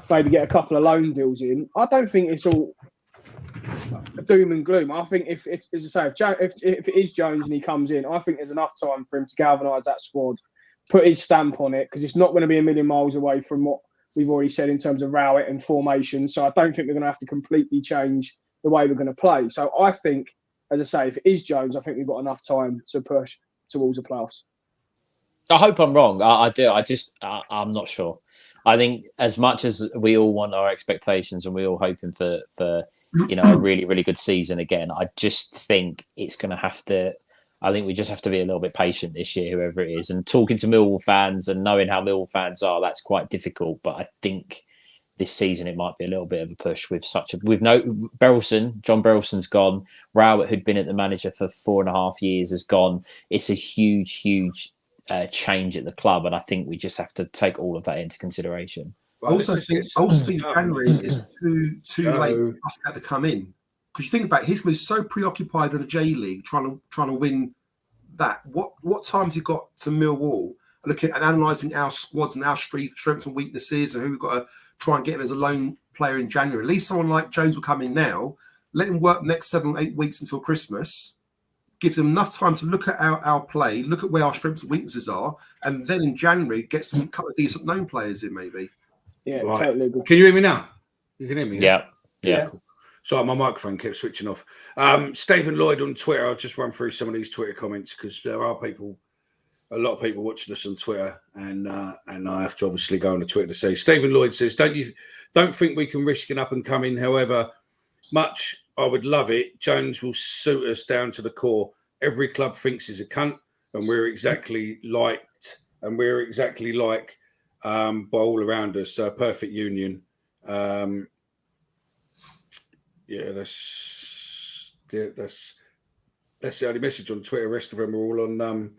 maybe get a couple of loan deals in. I don't think it's all doom and gloom. I think if as I say, if it is Jones and he comes in, I think there's enough time for him to galvanise that squad, put his stamp on it, because it's not going to be a million miles away from what we've already said in terms of Rowett and formation. So I don't think we're going to have to completely change the way we're going to play. So I think, as I say, if it is Jones, I think we've got enough time to push towards the playoffs. I hope I'm wrong. I do. I'm not sure. I think as much as we all want our expectations and we're all hoping for a really, really good season again, I just think it's going to have to. I think we just have to be a little bit patient this year, whoever it is. And talking to Millwall fans and knowing how Millwall fans are, that's quite difficult. But I think this season it might be a little bit of a push with John Berylson's gone. Rowett, who'd been at the manager for 4.5 years, has gone. It's a huge, huge change at the club, and I think we just have to take all of that into consideration. I also think January is too late for us to come in. Because you think about it, he's going to be so preoccupied in the J League trying to win that. What time's he got to Millwall, looking at analysing our squads and our strengths and weaknesses, and who we've got to try and get in as a lone player in January. At least someone like Jones will come in now, let him work next 7 or 8 weeks until Christmas, gives him enough time to look at our play, look at where our strengths and weaknesses are, and then in January get some couple of decent known players in maybe. Yeah, right. Totally agree. Can you hear me now? You can hear me? Yeah. Sorry, my microphone kept switching off. Stephen Lloyd on Twitter. I'll just run through some of these Twitter comments because there are a lot of people watching us on Twitter, and I have to obviously go on the Twitter to say. Stephen Lloyd says, "Don't think we can risk an up and coming. However much I would love it, Jones will suit us down to the core. Every club thinks he's a cunt, and we're exactly like by all around us. So perfect union." That's the only message on Twitter. The rest of them are all on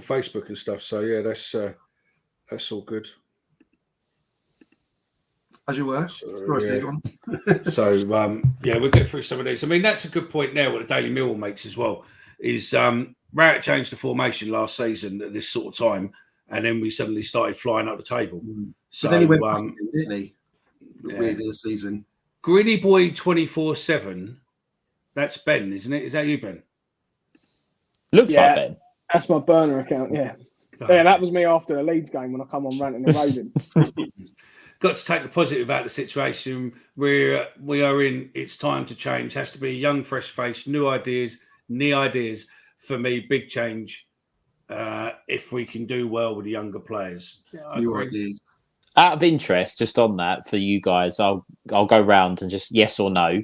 Facebook and stuff. So yeah, that's all good. As you were. We'll get through some of these. I mean, that's a good point now. What the Daily Mirror makes as well is Rowett changed the formation last season at this sort of time, and then we suddenly started flying up the table. So but then he went back, didn't he? Weird in the season. Grinny Boy 24/7. That's Ben, isn't it? Is that you, Ben? Looks like Ben. That's my burner account. Yeah, that was me after the Leeds game when I come on ranting and raving. Got to take the positive out of the situation we are in. It's time to change. Has to be a young, fresh face, new ideas. For me, big change. If we can do well with the younger players, new ideas. Out of interest, just on that for you guys, I'll go round and just yes or no.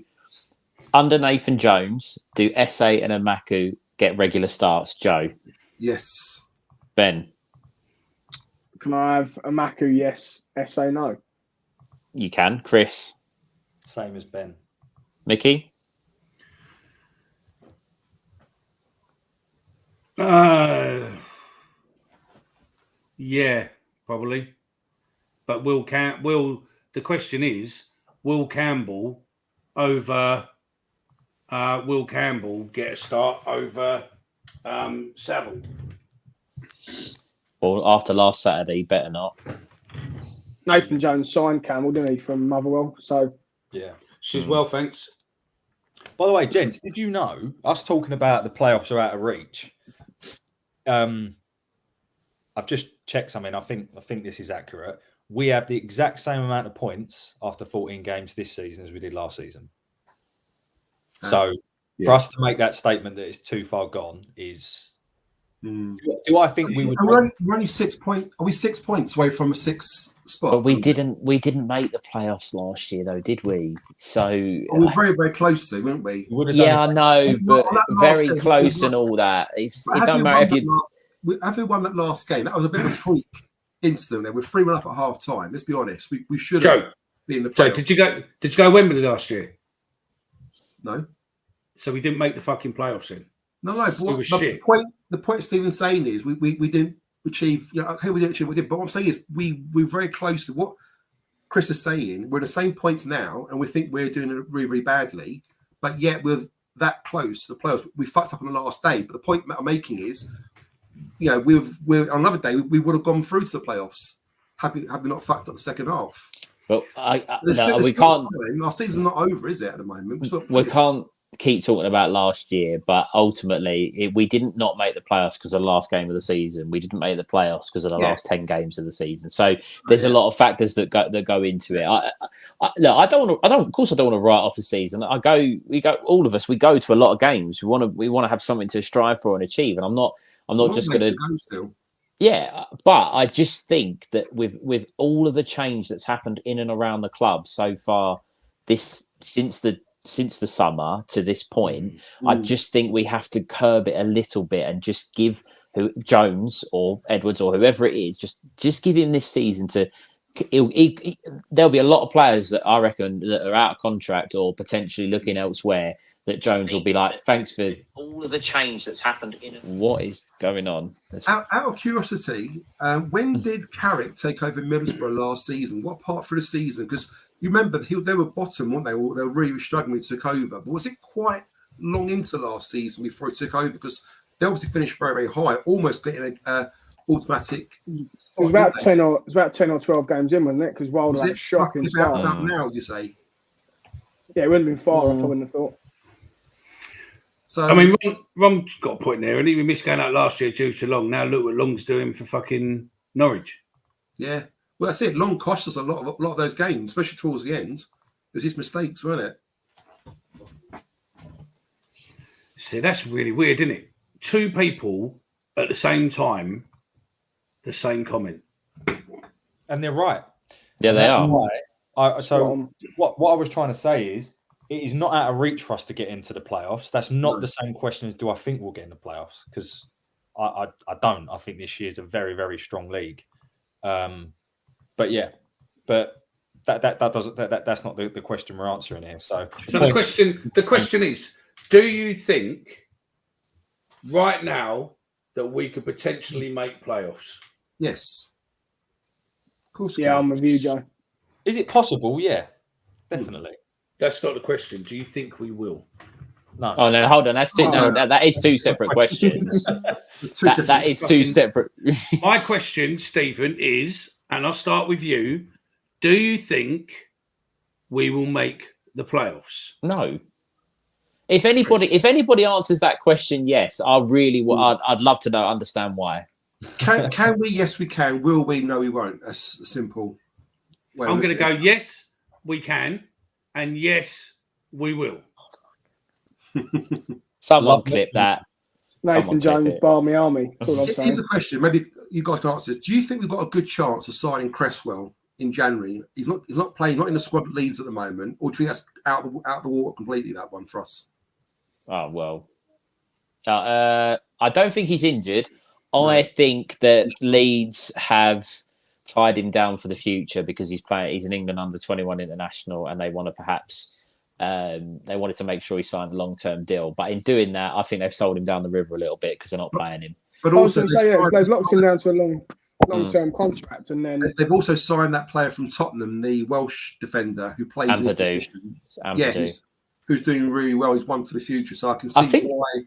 Under Nathan Jones, do SA and Amaku get regular starts? Joe? Yes. Ben? Can I have Amaku? Yes. SA? No. You can. Chris? Same as Ben. Mickey? Yeah, probably. But the question is, will Campbell get a start over Saville? Well, after last Saturday, better not. Nathan Jones signed Campbell, didn't he, from Motherwell? So yeah, she's well, thanks. By the way, gents, did you know us talking about the playoffs are out of reach? I've just checked something. I think this is accurate. We have the exact same amount of points after 14 games this season as we did last season. So for us to make that statement that it's too far gone is... Do I think we would... We're only 6 points. Are we 6 points away from a 6th spot? But we didn't make the playoffs last year, though, did we? So we were very, very close to, weren't we? Yeah, I know, but very close and all that. It don't matter if you... Have we won that last game? That was a bit of a freak incident there. We're 3-1 up at half time. Let's be honest. We should have been in the playoffs. Joe, did you go Wembley last year? No. So we didn't make the fucking playoffs then. No. But We were the shit. point Stephen's saying is we didn't achieve. Yeah, okay, we didn't achieve. We did. But what I'm saying is we're very close to what Chris is saying. We're at the same points now, and we think we're doing it really, really badly. But yet we're that close to the playoffs. We fucked up on the last day. But the point that I'm making is, we're on another day we would have gone through to the playoffs had we not fucked up the second half. But we can't. Our season's not over, is it? At the moment, We can't keep talking about last year, but ultimately we didn't not make the playoffs because of the last game of the season. We didn't make the playoffs because of the last 10 games of the season. So there's a lot of factors that go into it. Of course I don't want to write off the season. All of us, we go to a lot of games. We want to have something to strive for and achieve. And I'm not just going to. Yeah, but I just think that with all of the change that's happened in and around the club so far, since the summer to this point, I just think we have to curb it a little bit and just give Jones or Edwards or whoever it is, just give him this season to. There'll be a lot of players that I reckon that are out of contract or potentially looking elsewhere. That Jones will be like, thanks for all of the change that's happened in. What is going on? Out of curiosity, when did Carrick take over Middlesbrough last season? What part for the season? Because you remember they were bottom, weren't they? They were really struggling when he took over. But was it quite long into last season before he took over? Because they obviously finished very, very high, almost getting an automatic. It was about 10 or 12 games in, wasn't it? Because Wilder had a shocking start. About now, you say? Yeah, it wouldn't have been far off, I wouldn't have thought. So, I mean, Ron's got a point there, and he missed going out last year due to Long. Now look what Long's doing for fucking Norwich. Yeah, well, that's it. Long cost us a lot of those games, especially towards the end. It was his mistakes, weren't it? See, that's really weird, isn't it? Two people at the same time, the same comment, and they're right. Yeah, they are. What I was trying to say is, it is not out of reach for us to get into the playoffs. That's not the same question as do I think we'll get in the playoffs? Because I don't. I think this year is a very, very strong league. But that's not the question we're answering here. So the question is, do you think right now that we could potentially make playoffs? Yes. Of course. Yeah, I'm with you, Joe. Is it possible? Yeah, definitely. That's not the question. Do you think we will? No. Oh no! Hold on. That is two separate questions. that is two separate. My question, Stephen, is, and I'll start with you. Do you think we will make the playoffs? No. If anybody answers that question, yes, I'd love to understand why. Can we? Yes, we can. Will we? No, we won't. That's a simple. I'm going to go. Yes, we can. And yes, we will. Someone clip that. Nathan Jones, Barmy Army. Here's a question. Maybe you guys can answer. Do you think we've got a good chance of signing Cresswell in January? He's not playing, not in the squad at Leeds at the moment. Or do you think that's out of the water completely, that one for us? Oh, well. I don't think he's injured. No. I think that Leeds have tied him down for the future because he's an England under-21 international, and they want to perhaps they wanted to make sure he signed a long-term deal. But in doing that, I think they've sold him down the river a little bit because they're not playing him. But also, they've locked him down to a long-term contract, and then they've also signed that player from Tottenham, the Welsh defender who plays in his position. Yeah, who's doing really well. He's one for the future, so I can see why.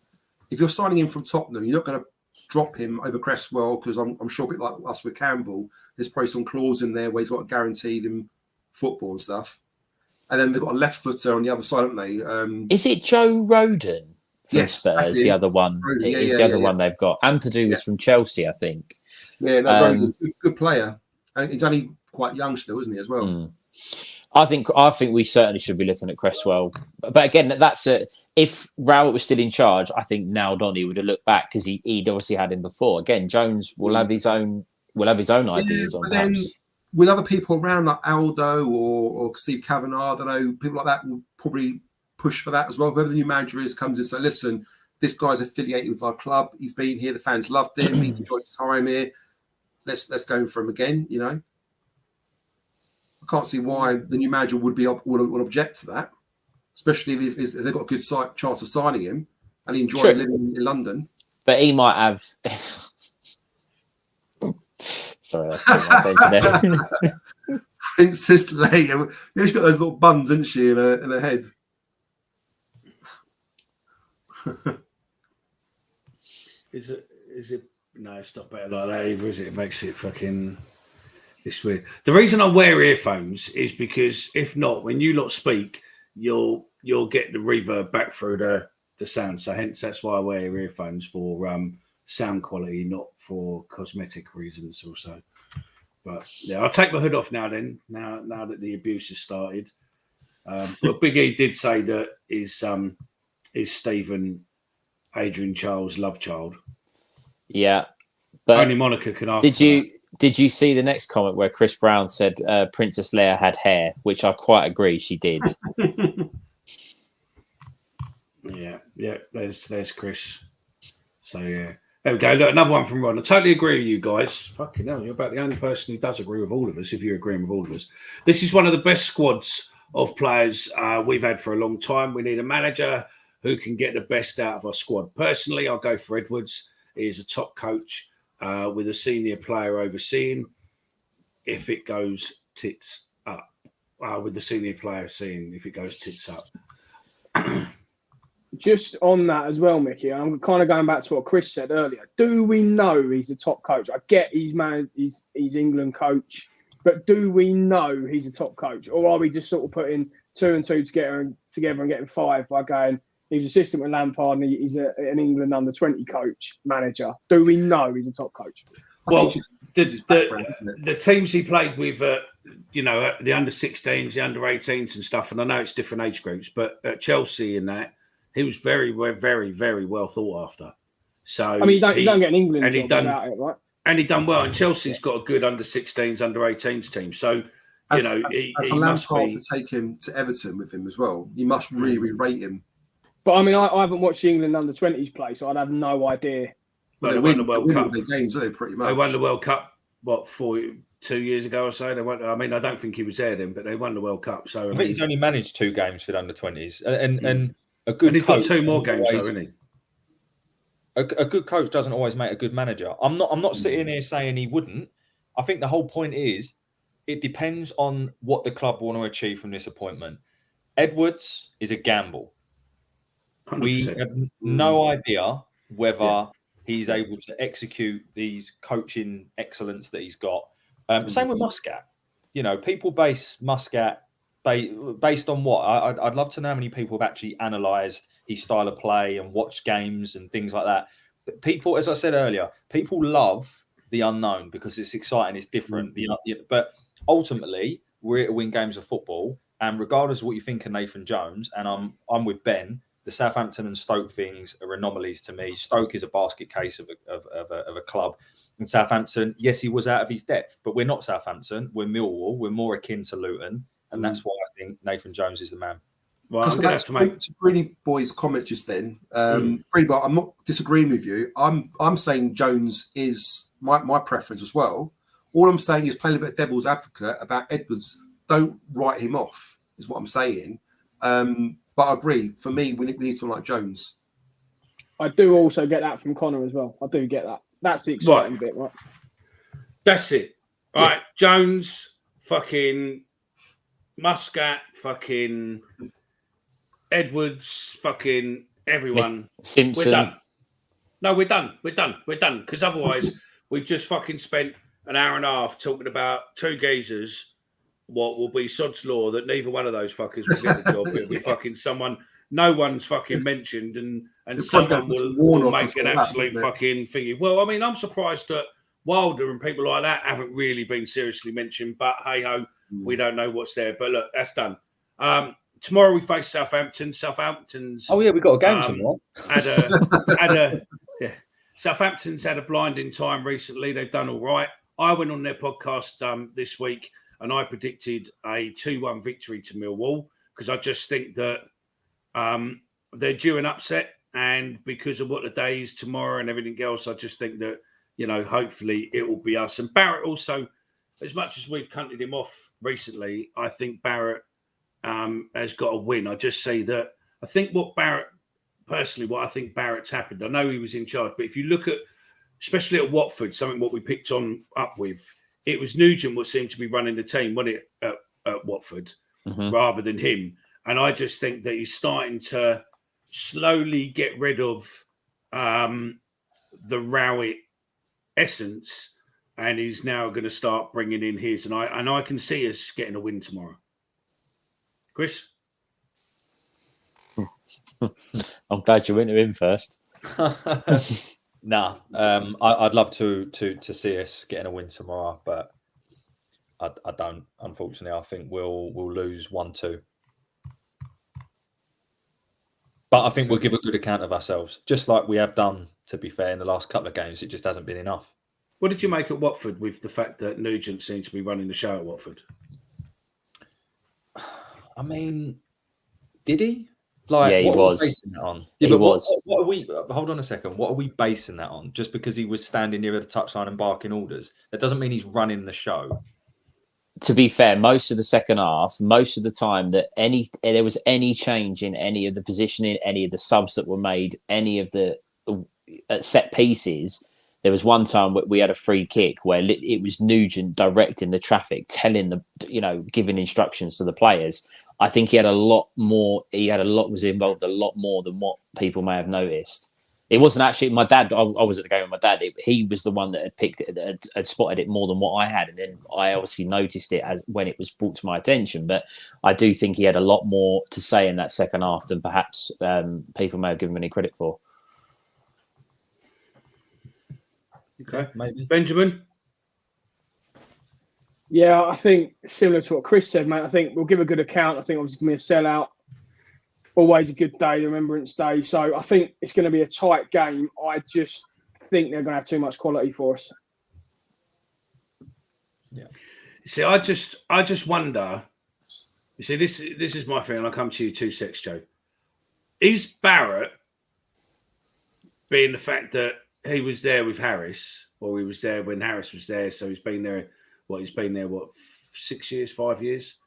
If you're signing him from Tottenham, you're not going to drop him over Cresswell because I'm sure a bit like us with Campbell, there's probably some clause in there where he's got guaranteed him football and stuff. And then they've got a left footer on the other side, haven't they? Is it Joe Rodon? Yes, Spurs, the other one. It's the other one they've got. Ampadu was from Chelsea, I think. Yeah, no, good player. And he's only quite young still, isn't he, as well? I think we certainly should be looking at Cresswell. But again, if Rowett was still in charge, I think Naldoni would have looked back because he'd obviously had him before. Again, Jones will have his own ideas on that. With other people around like Aldo or Steve Kavanagh, I don't know, people like that will probably push for that as well. Whoever the new manager is comes and say, listen, this guy's affiliated with our club. He's been here. The fans loved him. He enjoyed his time here. Let's go for him again, you know. I can't see why the new manager would object to that. especially if they've got a good chance of signing him and he enjoys living in London. But he might have. Sorry, that's my attention there. Princess Leia. She's got those little buns, isn't she, in her head? Is it? No, it's not better like that either, is it? It makes it fucking. It's weird. The reason I wear earphones is because if not, when you lot speak, you'll get the reverb back through the sound. So hence that's why I wear earphones, for sound quality, not for cosmetic reasons also. But yeah, I'll take my hood off now that the abuse has started. But Big E did say that is Stephen Adrian Charles' love child. Yeah. But only Monica can ask. Did you see the next comment where Chris Brown said Princess Leia had hair, which I quite agree she did. Yeah. There's Chris. So yeah. There we go. Look, another one from Ron. I totally agree with you guys. Fucking hell, you're about the only person who does agree with all of us, if you're agreeing with all of us. This is one of the best squads of players we've had for a long time. We need a manager who can get the best out of our squad. Personally, I'll go for Edwards. He is a top coach with a senior player overseeing. If it goes tits up, with the senior player seeing if it goes tits up. Just on that as well, Mickey, I'm kind of going back to what Chris said earlier. Do we know he's a top coach? I get he's England coach, but do we know he's a top coach? Or are we just sort of putting 2 and 2 together and getting 5 by going, he was assistant with Lampard and he's an England under-20 coach, manager? Do we know he's a top coach? Well, the teams he played with, the under-16s, the under-18s and stuff, and I know it's different age groups, but at Chelsea and that, he was very, very, very well thought after. So I mean, you don't get an England job without it, right? And he done well. And Chelsea's got a good under-16s, under-18s team. So, he for must Lampard be... to take him to Everton with him as well, you must really rate him. But I mean, I haven't watched the England under-20s play, so I'd have no idea. Well, they won the World Cup. Games, pretty much. They won the World Cup, 2 years ago or so? They won. I mean, I don't think he was there then, but they won the World Cup. So I think he's only managed 2 games for the under-20s. And a and good he's coach got 2 more games, though, isn't he? A good coach doesn't always make a good manager. I'm not sitting here saying he wouldn't. I think the whole point is it depends on what the club want to achieve from this appointment. Edwards is a gamble. 100%. We have no idea whether he's able to execute these coaching excellence that he's got. Same with Muscat. People base Muscat based on what? I'd love to know how many people have actually analysed his style of play and watched games and things like that. But people, as I said earlier, people love the unknown because it's exciting, it's different. But ultimately, we're here to win games of football. And regardless of what you think of Nathan Jones, and I'm with Ben, the Southampton and Stoke things are anomalies to me. Stoke is a basket case of a club. And Southampton, yes, he was out of his depth, but we're not Southampton. We're Millwall. We're more akin to Luton. And that's why I think Nathan Jones is the man. Well, I'm going to have to make Greeny Boy's comment just then. Greeny Boy, I'm not disagreeing with you. I'm saying Jones is my preference as well. All I'm saying is playing a bit of devil's advocate about Edwards. Don't write him off, is what I'm saying. But I agree. For me, we need someone like Jones. I do also get that from Connor as well. I do get that. That's the exciting bit, right? That's it. All right, Jones, fucking Muscat, fucking Edwards, fucking everyone. Simpson. We're done. No, we're done. We're done. Because otherwise, we've just fucking spent an hour and a half talking about 2 geezers. What will be sod's law that neither one of those fuckers will get the job. It'll be fucking someone no one's fucking mentioned, and someone will make an absolute fucking thingy. Well, I mean, I'm surprised that Wilder and people like that haven't really been seriously mentioned, but hey ho, we don't know what's there. But look, that's done. Tomorrow we face Southampton. Southampton's we got a game tomorrow. Southampton's had a blinding time recently. They've done all right. I went on their podcast this week and I predicted a 2-1 victory to Millwall because I just think that they're due an upset, and because of what the day is tomorrow and everything else, I just think that, hopefully it will be us. And Barrett also, as much as we've cunted him off recently, I think Barrett has got a win. I just say that I think what I think Barrett's happened. I know he was in charge, but if you look at, especially at Watford, something what we picked up with, it was Nugent what seemed to be running the team, wasn't it, at Watford, rather than him. And I just think that he's starting to slowly get rid of the Rowett essence, and he's now going to start bringing in his. And I can see us getting a win tomorrow. Chris? I'm glad you went to him first. Nah, I'd love to see us getting a win tomorrow, but I don't. Unfortunately, I think we'll lose 1-2. But I think we'll give a good account of ourselves, just like we have done, to be fair, in the last couple of games. It just hasn't been enough. What did you make at Watford with the fact that Nugent seemed to be running the show at Watford? I mean, did he? Like, yeah, he was. Yeah, but what are we? Hold on a second. What are we basing that on? Just because he was standing near the touchline and barking orders, that doesn't mean he's running the show. To be fair, most of the second half, most of the time that there was any change in any of the positioning, any of the subs that were made, any of the set pieces, there was one time we had a free kick where it was Nugent directing the traffic, giving instructions to the players. I think he had a lot more. Was involved a lot more than what people may have noticed. It wasn't actually my dad. I was at the game with my dad. He was the one that had picked it, that had spotted it more than what I had, and then I obviously noticed it as when it was brought to my attention. But I do think he had a lot more to say in that second half than perhaps people may have given him any credit for. Okay, maybe Benjamin. Yeah, I think similar to what Chris said, mate. I think we'll give a good account. I think obviously going to be a sellout. Always a good day, Remembrance Day. So I think it's going to be a tight game. I just think they're going to have too much quality for us. Yeah. See, I just wonder. You see, this is my thing, and I'll come to you 2 secs, Joe. Is Barrett, being the fact that he was there with Harris, or he was there when Harris was there, so he's been there. He's been there, 6 years, 5 years?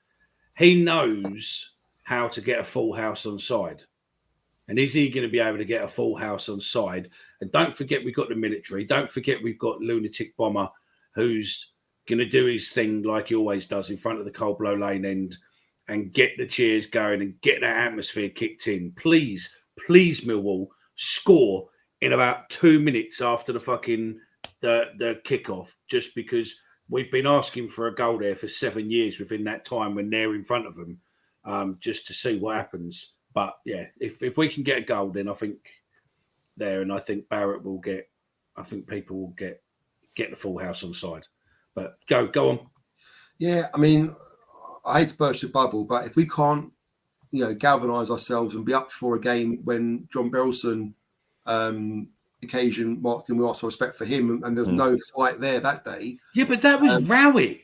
He knows how to get a full house on side. And is he going to be able to get a full house on side? And don't forget, we've got the military. Don't forget, we've got Lunatic Bomber, who's going to do his thing like he always does in front of the Cold Blow Lane end and get the cheers going and get that atmosphere kicked in. Please, Millwall, score in about 2 minutes after the kickoff, just because we've been asking for a goal there for 7 years within that time when they're in front of them, just to see what happens. But yeah, if we can get a goal, then I think there, and I think Barrett will get. I think people will get the full house on side. But go on. Yeah, I mean, I hate to burst the bubble, but if we can't, galvanise ourselves and be up for a game when John Berylson occasion marked, and we also respect for him, and there's no fight there that day. Yeah, but that was Rowett.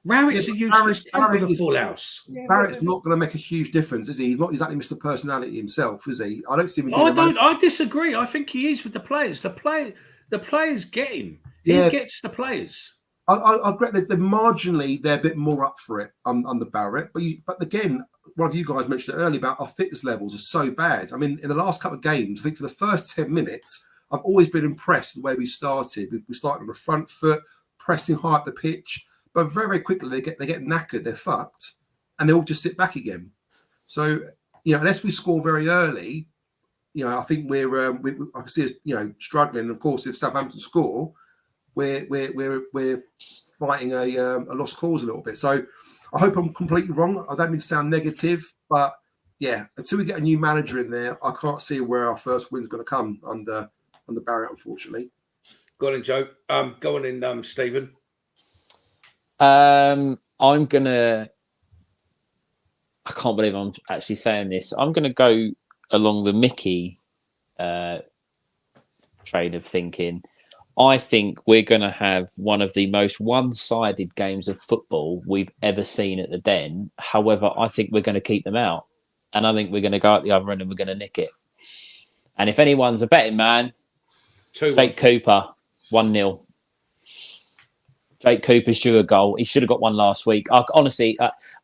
Rowett's a useless with a full house. Barrett's not going to make a huge difference, is he? He's not exactly Mr. Personality himself, is he? I don't see him. I disagree. I think he is with the players. The players get him. He gets the players. I agree. They're marginally, they're a bit more up for it under Barrett, but again, one of you guys mentioned it earlier about our fitness levels are so bad. I mean, in the last couple of games, I think for the first 10 minutes, I've always been impressed with the way we started. We started on the front foot, pressing high up the pitch, but very, very quickly they get knackered, they're fucked, and they all just sit back again. So, unless we score very early, I think I can see us, struggling. Of course, if Southampton score, we're fighting a lost cause a little bit. So I hope I'm completely wrong. I don't mean to sound negative, but yeah, until we get a new manager in there, I can't see where our first win is going to come under Barrett, unfortunately. Go on in, Joe. Go on in, Stephen. I can't believe I'm actually saying this. I'm going to go along the Mickey train of thinking. I think we're going to have one of the most one-sided games of football we've ever seen at the Den. However, I think we're going to keep them out. And I think we're going to go out the other end and we're going to nick it. And if anyone's a betting man, Jake Cooper, 1-0. Jake Cooper's due a goal. He should have got one last week. Honestly,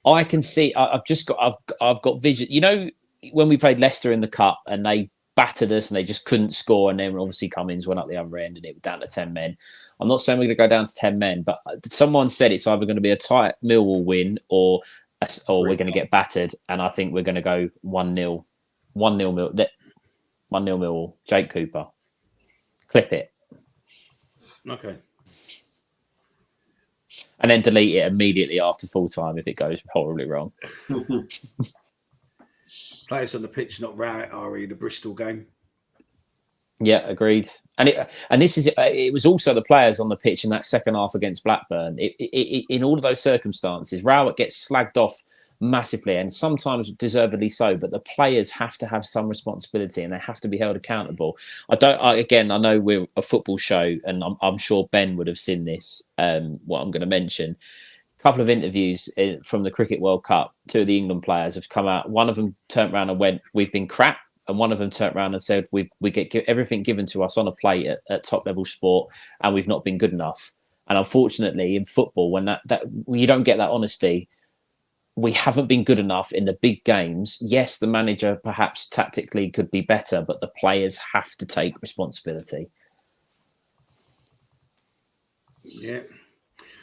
I can see. I've got vision. You know, when we played Leicester in the cup and they battered us and they just couldn't score, and then obviously Cummins went up the other end and it was down to 10 men. I'm not saying we're going to go down to 10 men, but someone said it's either going to be a tight Millwall win or we're going to get battered, and I think we're going to go 1-0. 1-0 Millwall. Jake Cooper. Clip it. Okay. And then delete it immediately after full time if it goes horribly wrong. Players on the pitch, not Rowett, are in the Bristol game. Yeah, agreed. And it was also the players on the pitch in that second half against Blackburn. In all of those circumstances, Rowett gets slagged off massively, and sometimes deservedly so, but the players have to have some responsibility and they have to be held accountable. I know we're a football show, and I'm sure Ben would have seen this, what I'm going to mention. A couple of interviews from the Cricket World Cup, 2 of the England players have come out. One of them turned around and went, "We've been crap," and one of them turned around and said, we get everything given to us on a plate at top level sport, and we've not been good enough. And unfortunately in football, when when you don't get that honesty, we haven't been good enough in the big games. Yes, the manager perhaps tactically could be better, but the players have to take responsibility. Yeah.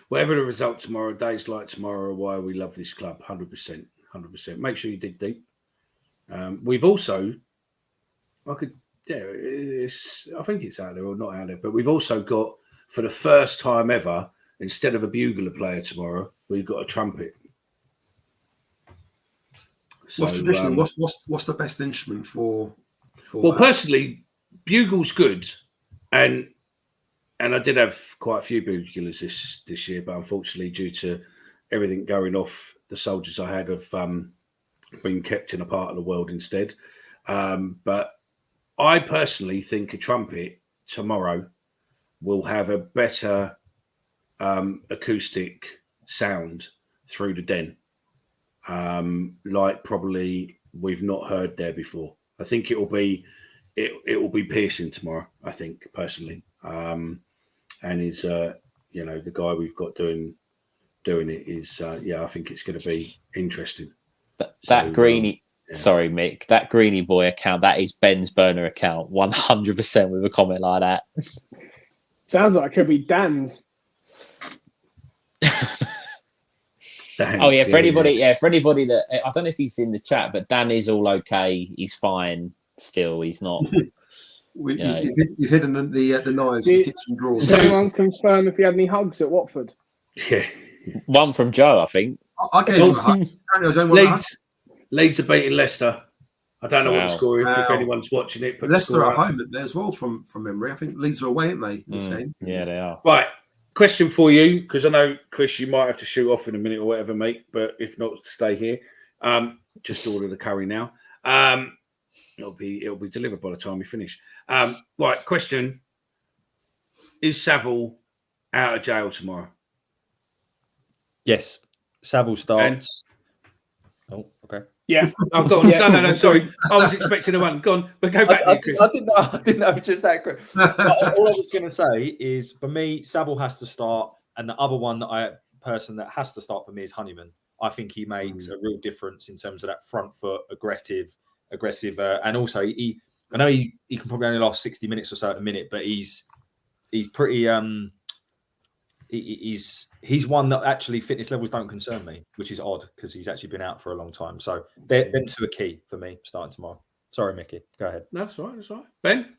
Whatever the result tomorrow, days like tomorrow are why we love this club. 100%. 100%. Make sure you dig deep. We've also, I think it's out there or not out there, but we've also got, for the first time ever, instead of a bugler player tomorrow, we've got a trumpet. What's traditional? What's the best instrument for? Well, personally, bugle's good, and I did have quite a few buglers this year, but unfortunately, due to everything going off, the soldiers I had have been kept in a part of the world instead. But I personally think a trumpet tomorrow will have a better acoustic sound through the den. Like probably we've not heard there before. I think it will be piercing tomorrow. I think personally, and is the guy we've got doing it is I think it's going to be interesting. That Greeny, sorry Mick, that Greeny boy account, that is Ben's burner account, 100% with a comment like that. Sounds like it could be Dan's. For anybody that I don't know if he's in the chat, but Dan is all okay. He's fine still. He's not. You've hidden the knives in the kitchen drawers. Does anyone confirm if he had any hugs at Watford? Yeah, one from Joe, I think. I gave him a hug. Leeds are beating Leicester. I don't know what the score is. If anyone's watching it, put Leicester are at home as well from memory. I think Leeds are away, aren't they? This game? Yeah, they are. Right. Question for you, because I know, Chris, you might have to shoot off in a minute or whatever, mate. But if not, stay here. Just order the curry now. It'll be delivered by the time we finish. Right. Question: is Saville out of jail tomorrow? Yes. Saville starts. And... Oh, okay. Yeah. Oh, go on. Yeah. No, sorry. I was expecting a one. Go on. But go back to you, Chris. I didn't know just that quick. All I was going to say is, for me, Saville has to start, and the other one that has to start for me is Honeyman. I think he makes a real difference in terms of that front foot, aggressive, and also I know he can probably only last 60 minutes or so at a minute, but he's pretty he's one that actually fitness levels don't concern me, which is odd because he's actually been out for a long time. So them two are key for me starting tomorrow. Sorry, Mickey. Go ahead. That's all right. That's all right. Ben?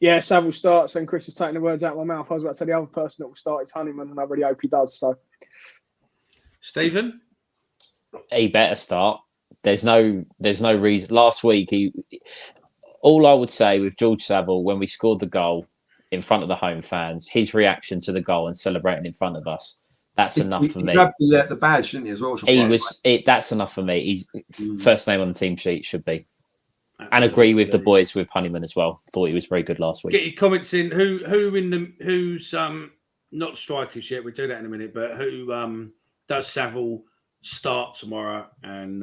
Yeah, Saville starts, and Chris is taking the words out of my mouth. I was about to say the other person that will start is Honeyman, and I really hope he does. So, Stephen? He better start. There's no reason. Last week, all I would say with George Saville, when we scored the goal in front of the home fans, his reaction to the goal and celebrating in front of us, that's enough for me. He grabbed the badge, didn't he, as well? That's enough for me. He's first name on the team sheet should be. Absolutely. And agree with the boys with Honeyman as well. Thought he was very good last week. Get your comments in. Who's not strikers yet? We'll do that in a minute. But who does Saville start tomorrow? And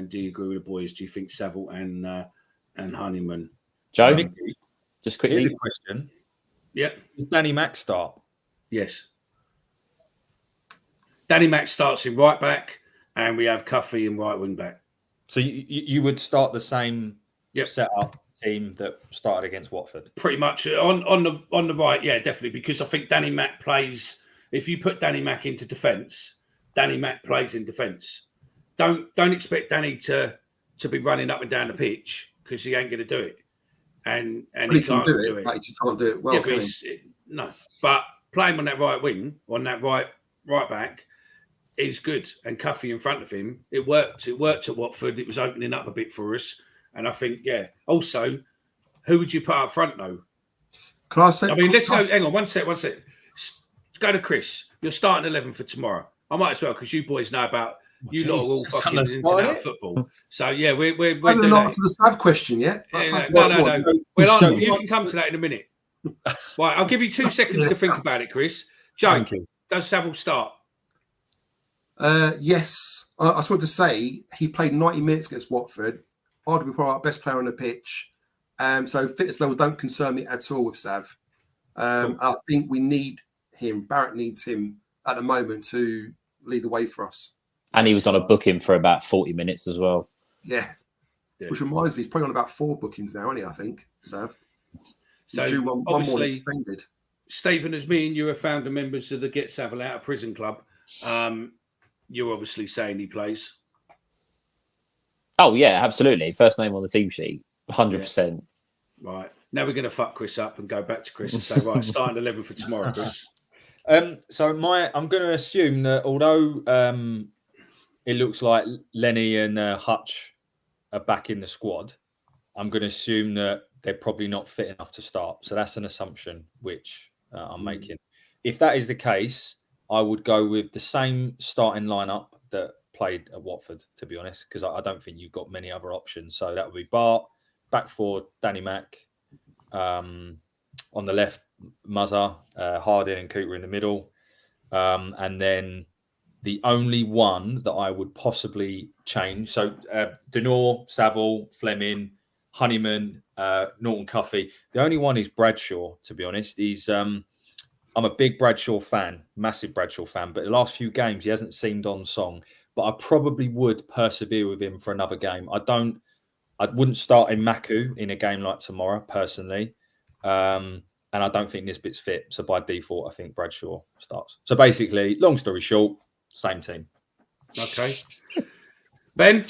do you agree with the boys? Do you think Saville and Honeyman? Joe, just quickly. Here's a question. Yeah. Does Danny Mack start? Yes. Danny Mack starts in right back. and we have Cuffy and right wing back. So you would start the same Yep. setup team that started against Watford? Pretty much on the right, yeah, definitely, because I think Danny Mack plays. If you put Danny Mack into defence, Danny Mack plays in defence. Don't expect Danny to be running up and down the pitch because he ain't going to do it. And he can't do it. But he just can't do it well. Yeah, no, but playing on that right wing, on that right back, is good. And Cuffy in front of him, it worked. It worked at Watford. It was opening up a bit for us. And I think, yeah. Also, who would you put up front though? Can I say? I mean, let's go. Hang on, one sec. Go to Chris. You're starting 11 for tomorrow. I might as well because you boys know about. You lot are all fucking into that football. So yeah, we're I haven't answered the Sav question yet. Yeah, no. Well, you can come to that in a minute. Right, I'll give you 2 seconds to think about it, Chris. Joe, does Saville start? Yes. I just want to say he played 90 minutes against Watford. Arguably probably our best player on the pitch. So fitness level don't concern me at all with Sav. I think we need him. Barrett needs him at the moment to lead the way for us. And he was on a booking for about 40 minutes as well. Yeah. Which reminds me, he's probably on about 4 bookings now, isn't he, I think, Sav? So one more suspended. Stephen, as me and you are founder members of the Get Saville Out of Prison Club, you're obviously saying he plays. Oh, yeah, absolutely. First name on the team sheet, 100%. Yeah. Right. Now we're going to fuck Chris up and go back to Chris and say, right, starting 11 for tomorrow, Chris. So I'm going to assume that although it looks like Lenny and Hutch are back in the squad, I'm going to assume that they're probably not fit enough to start. So that's an assumption which I'm making. If that is the case, I would go with the same starting lineup that played at Watford, to be honest, because I don't think you've got many other options. So that would be Bart, back four, Danny Mack, on the left, Muzza, Harding and Cooper in the middle. And then the only one that I would possibly change, so Denor, Saville, Fleming, Honeyman, Norton Cuffy. The only one is Bradshaw, to be honest. I'm a big Bradshaw fan, massive Bradshaw fan, but the last few games he hasn't seemed on song. But I probably would persevere with him for another game. I wouldn't start in Maku in a game like tomorrow, personally. And I don't think Nisbet's fit. So by default, I think Bradshaw starts. So basically, long story short, same team. Okay. Ben?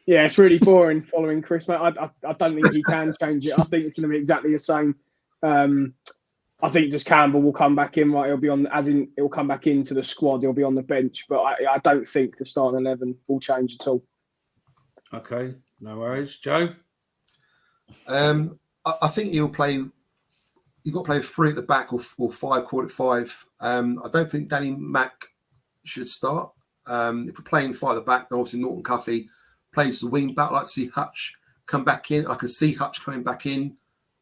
Yeah, it's really boring following Chris, mate. I don't think he can change it. I think it's going to be exactly the same. I think just Campbell will come back in, right? He'll be on, as in, he'll come back into the squad. He'll be on the bench, but I don't think the starting 11 will change at all. Okay, no worries. Joe? I think he'll play. You've got to play 3 at the back or 5, call it 5. I don't think Danny Mack should start. If we're playing 5 at the back, then obviously Norton Cuffy plays the wing back. I'd like to see Hutch come back in. I can see Hutch coming back in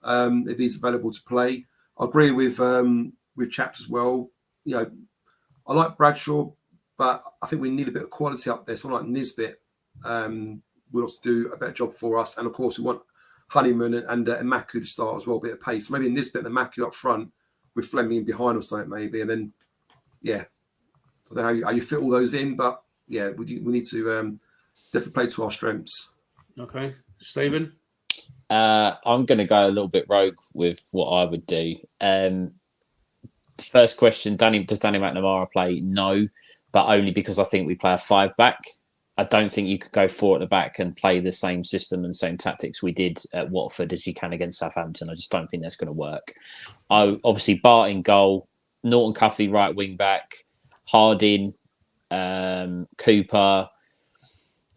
if he's available to play. I agree with Chaps as well. You know, I like Bradshaw, but I think we need a bit of quality up there. Someone like Nisbet will also do a better job for us. And of course, we want Honeyman and Maku to start as well, a bit of pace. Maybe Nisbet and Maku up front with Fleming behind or something, maybe. And then, yeah, I don't know how you fit all those in, but yeah, we need to definitely play to our strengths. Okay. Stephen? I'm going to go a little bit rogue with what I would do. First question, does Danny McNamara play? No, but only because I think we play a 5 back. I don't think you could go 4 at the back and play the same system and same tactics we did at Watford as you can against Southampton. I just don't think that's going to work. Obviously, Bart in goal, Norton Cuffy right wing back, Harding, Cooper,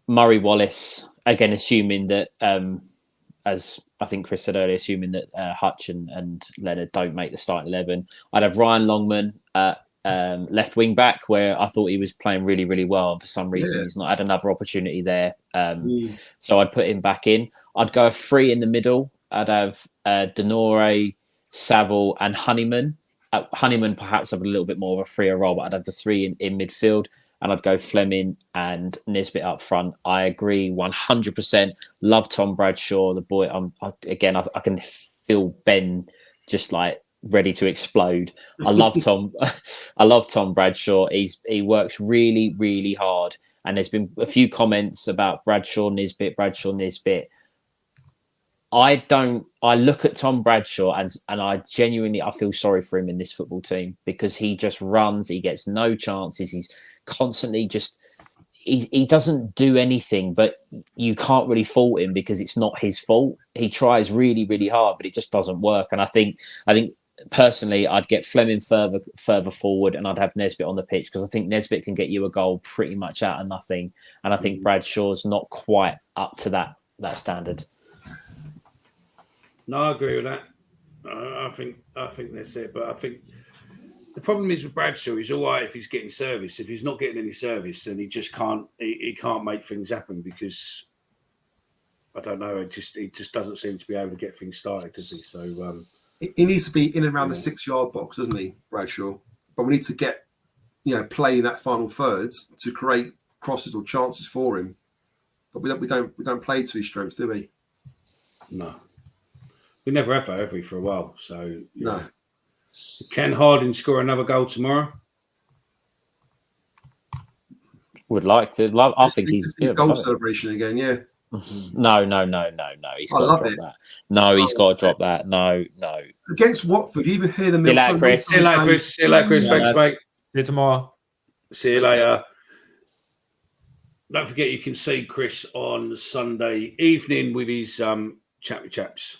Murray Wallace, again, assuming that, as I think Chris said earlier, assuming that Hutch and Leonard don't make the starting 11. I'd have Ryan Longman left wing back, where I thought he was playing really, really well. And for some reason, he's not had another opportunity there. So I'd put him back in. I'd go a 3 in the middle. I'd have Denore, Saville and Honeyman. Honeyman perhaps have a little bit more of a freer role, but I'd have the 3 in midfield. And I'd go Fleming and Nisbet up front. I agree 100%. Love Tom Bradshaw, the boy. I can feel Ben just like ready to explode. I love Tom. I love Tom Bradshaw. He works really, really hard. and there's been a few comments about Bradshaw Nisbet. I look at Tom Bradshaw and I genuinely, I feel sorry for him in this football team because he just runs, he gets no chances. He's constantly he doesn't do anything, but you can't really fault him because it's not his fault. He tries really, really hard, but it just doesn't work. And I think personally, I'd get Fleming further forward and I'd have Nisbet on the pitch because I think Nisbet can get you a goal pretty much out of nothing. And I think Bradshaw's not quite up to that standard. No, I agree with that. I think that's it. But I think the problem is with Bradshaw, he's all right if he's getting service. If he's not getting any service, then he just can't. He can't make things happen because I don't know. He just doesn't seem to be able to get things started, does he? So he needs to be in and around the 6-yard box, doesn't he, Bradshaw? But we need to get play in that final third to create crosses or chances for him. But we don't play to his strengths, do we? No. We never have we, for a while. So no. Can Harding score another goal tomorrow? Would like to. I think he's his goal celebration again. Yeah. No. He's got to drop that. No, he's got to drop that. No. Against Watford, you even hear them. See you later, Chris. See you later, Chris. Thanks, mate. See you tomorrow. See you later. Don't forget you can see Chris on Sunday evening with his Chat with Chaps.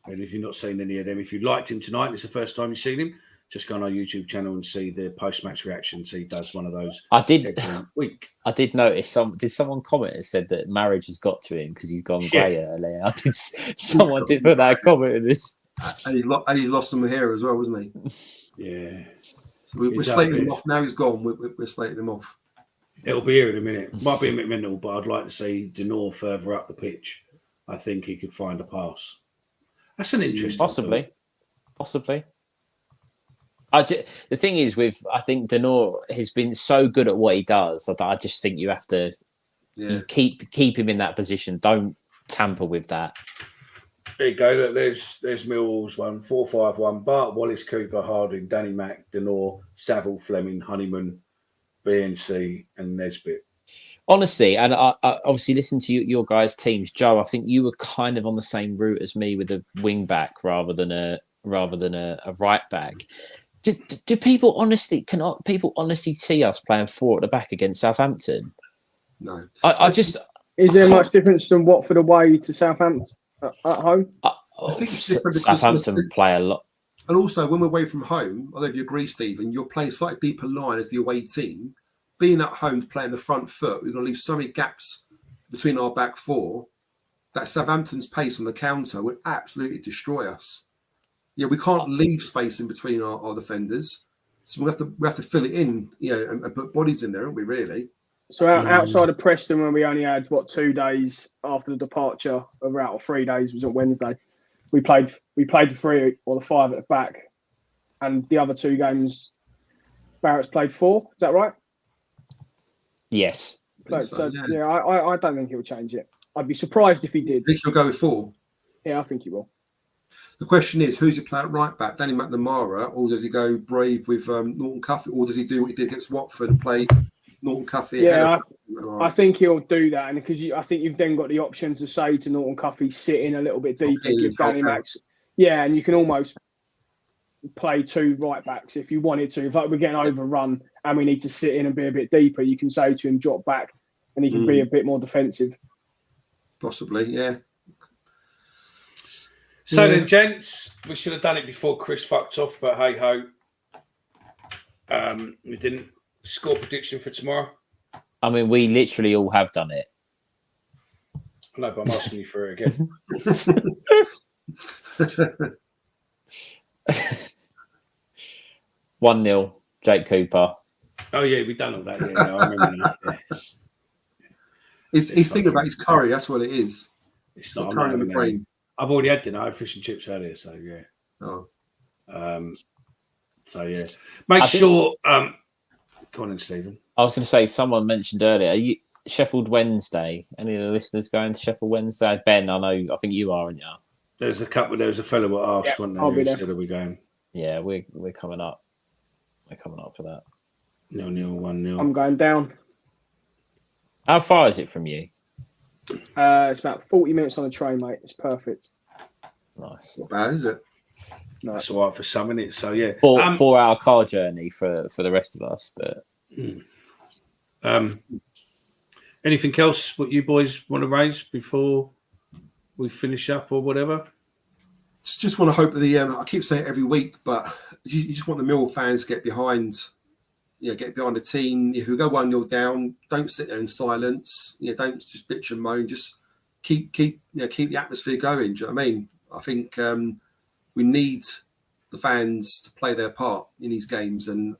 And if you've not seen any of them, if you liked him tonight, it's the first time you've seen him, just go on our YouTube channel and see the post-match reactions. He does one of those every week. I did notice did someone comment and said that marriage has got to him because he's gone grey earlier? Someone did put that comment in this. And he lost some hair as well, wasn't he? Yeah. So we're slating him off. Now he's gone. We're slating him off. It'll be here in a minute. Might be a bit mental, but I'd like to see Denor further up the pitch. I think he could find a pass. That's an interesting Possibly. The thing is, I think Denor has been so good at what he does. I just think you have to keep him in that position. Don't tamper with that. There you go. Look, there's Millwall's one, 4-5-1. Bart, Wallace, Cooper, Harding, Danny Mack, Denor, Saville, Fleming, Honeyman, BNC, and Nisbet. Honestly, and I obviously listened to your guys' teams. Joe, I think you were kind of on the same route as me with a wing back rather than a right back. Do people honestly see us playing 4 at the back against Southampton? No. Is there much difference from Watford away to Southampton at home? I think it's different. Southampton play a lot. And also, when we're away from home, I don't know if you agree, Stephen, you're playing slightly deeper line as the away team. Being at home to play in the front foot, we're going to leave so many gaps between our back 4 that Southampton's pace on the counter would absolutely destroy us. Yeah, we can't leave space in between our defenders, so we have to fill it in, and put bodies in there, aren't we? Really. So outside of Preston, when we only had 2 days after the departure of Rout, or 3 days, was on Wednesday. We played the 3 or the 5 at the back, and the other 2 games, Barrett's played 4. Is that right? Yes. I don't think he'll change it. I'd be surprised if he did. I think he'll go with 4. Yeah, I think he will. The question is, who's he play at right back? Danny McNamara, or does he go brave with Norton Cuffy, or does he do what he did against Watford and play Norton Cuffy? Yeah, I think he'll do that, and because I think you've then got the option to say to Norton Cuffy, sit in a little bit deeper, give Danny Max. Yeah, and you can almost play 2 right backs if you wanted to. If we're getting overrun and we need to sit in and be a bit deeper, you can say to him, drop back, and he can be a bit more defensive. Possibly, yeah. So then, gents, we should have done it before Chris fucked off, but hey ho. We didn't. Score prediction for tomorrow? I mean, we literally all have done it. I know, but I'm asking you for it again. 1-0, Jake Cooper. Oh yeah, we've done all that. Yeah, I remember that. Yeah. He's thinking about his curry. That's what it is. It's not curry in the brain. I've already had dinner. I had fish and chips earlier, so yeah. Oh. So yeah. Make sure. Go on, then, Stephen. I was going to say, someone mentioned earlier, Sheffield Wednesday. Any of the listeners going to Sheffield Wednesday? Ben, I think you are, aren't you? There was a fellow who asked, wasn't there? Who said, are we going? Yeah, we're coming up. We're coming up for that. 0-0, 1-0. I'm going down. How far is it from you? It's about 40 minutes on a train, mate. It's perfect. Nice. Not bad, is it? No. That's all right for some, isn't it? So, yeah. 4-hour car journey for the rest of us. But anything else what you boys want to raise before we finish up or whatever? Just want to hope that I keep saying it every week, but you just want the Mill fans to get behind the team. If we go 1-0 down, don't sit there in silence. Don't just bitch and moan. Just keep the atmosphere going. Do you know what I mean? I think we need the fans to play their part in these games. And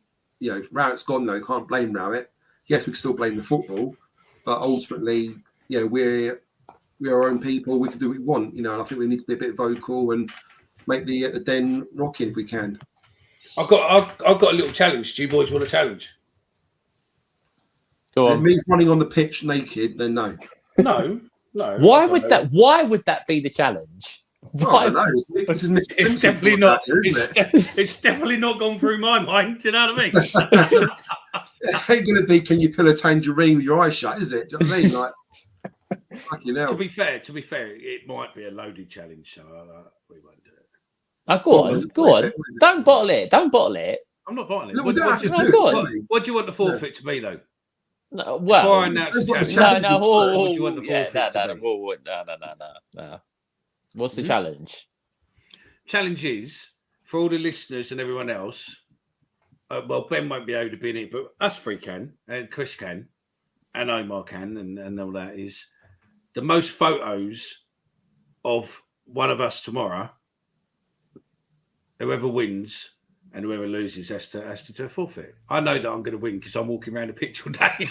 Rowett's gone though. Can't blame Rowett. Yes, we can still blame the football, but ultimately, we're our own people. We can do what we want. And I think we need to be a bit vocal and make the den rocking if we can. I've got a little challenge. Do you boys want a challenge? Go If on. it means running on the pitch naked, then no. No. Why would that be the challenge? Oh, I don't know. It's definitely not. It's definitely not gone through my mind. Do you know what I mean? It ain't going to be, can you peel a tangerine with your eyes shut, is it? Do you know what I mean? Like, fucking hell. To be fair, it might be a loaded challenge, so we won't do it. Oh, go on. Don't bottle it. I'm not bottling it. No, we don't have to no, do go it. on. do we? What do you want the forfeit to be, though? No, Before I well, announce That's the what the challenge, challenge no, is. you want the forfeit to be? no. What's the challenge? Challenge is for all the listeners and everyone else. Well, Ben won't be able to be in it, but us three can, and Chris can, and Omar can, and all that is the most photos of one of us tomorrow. Whoever wins and whoever loses has to do a forfeit. I know that I'm going to win because I'm walking around the pitch all day.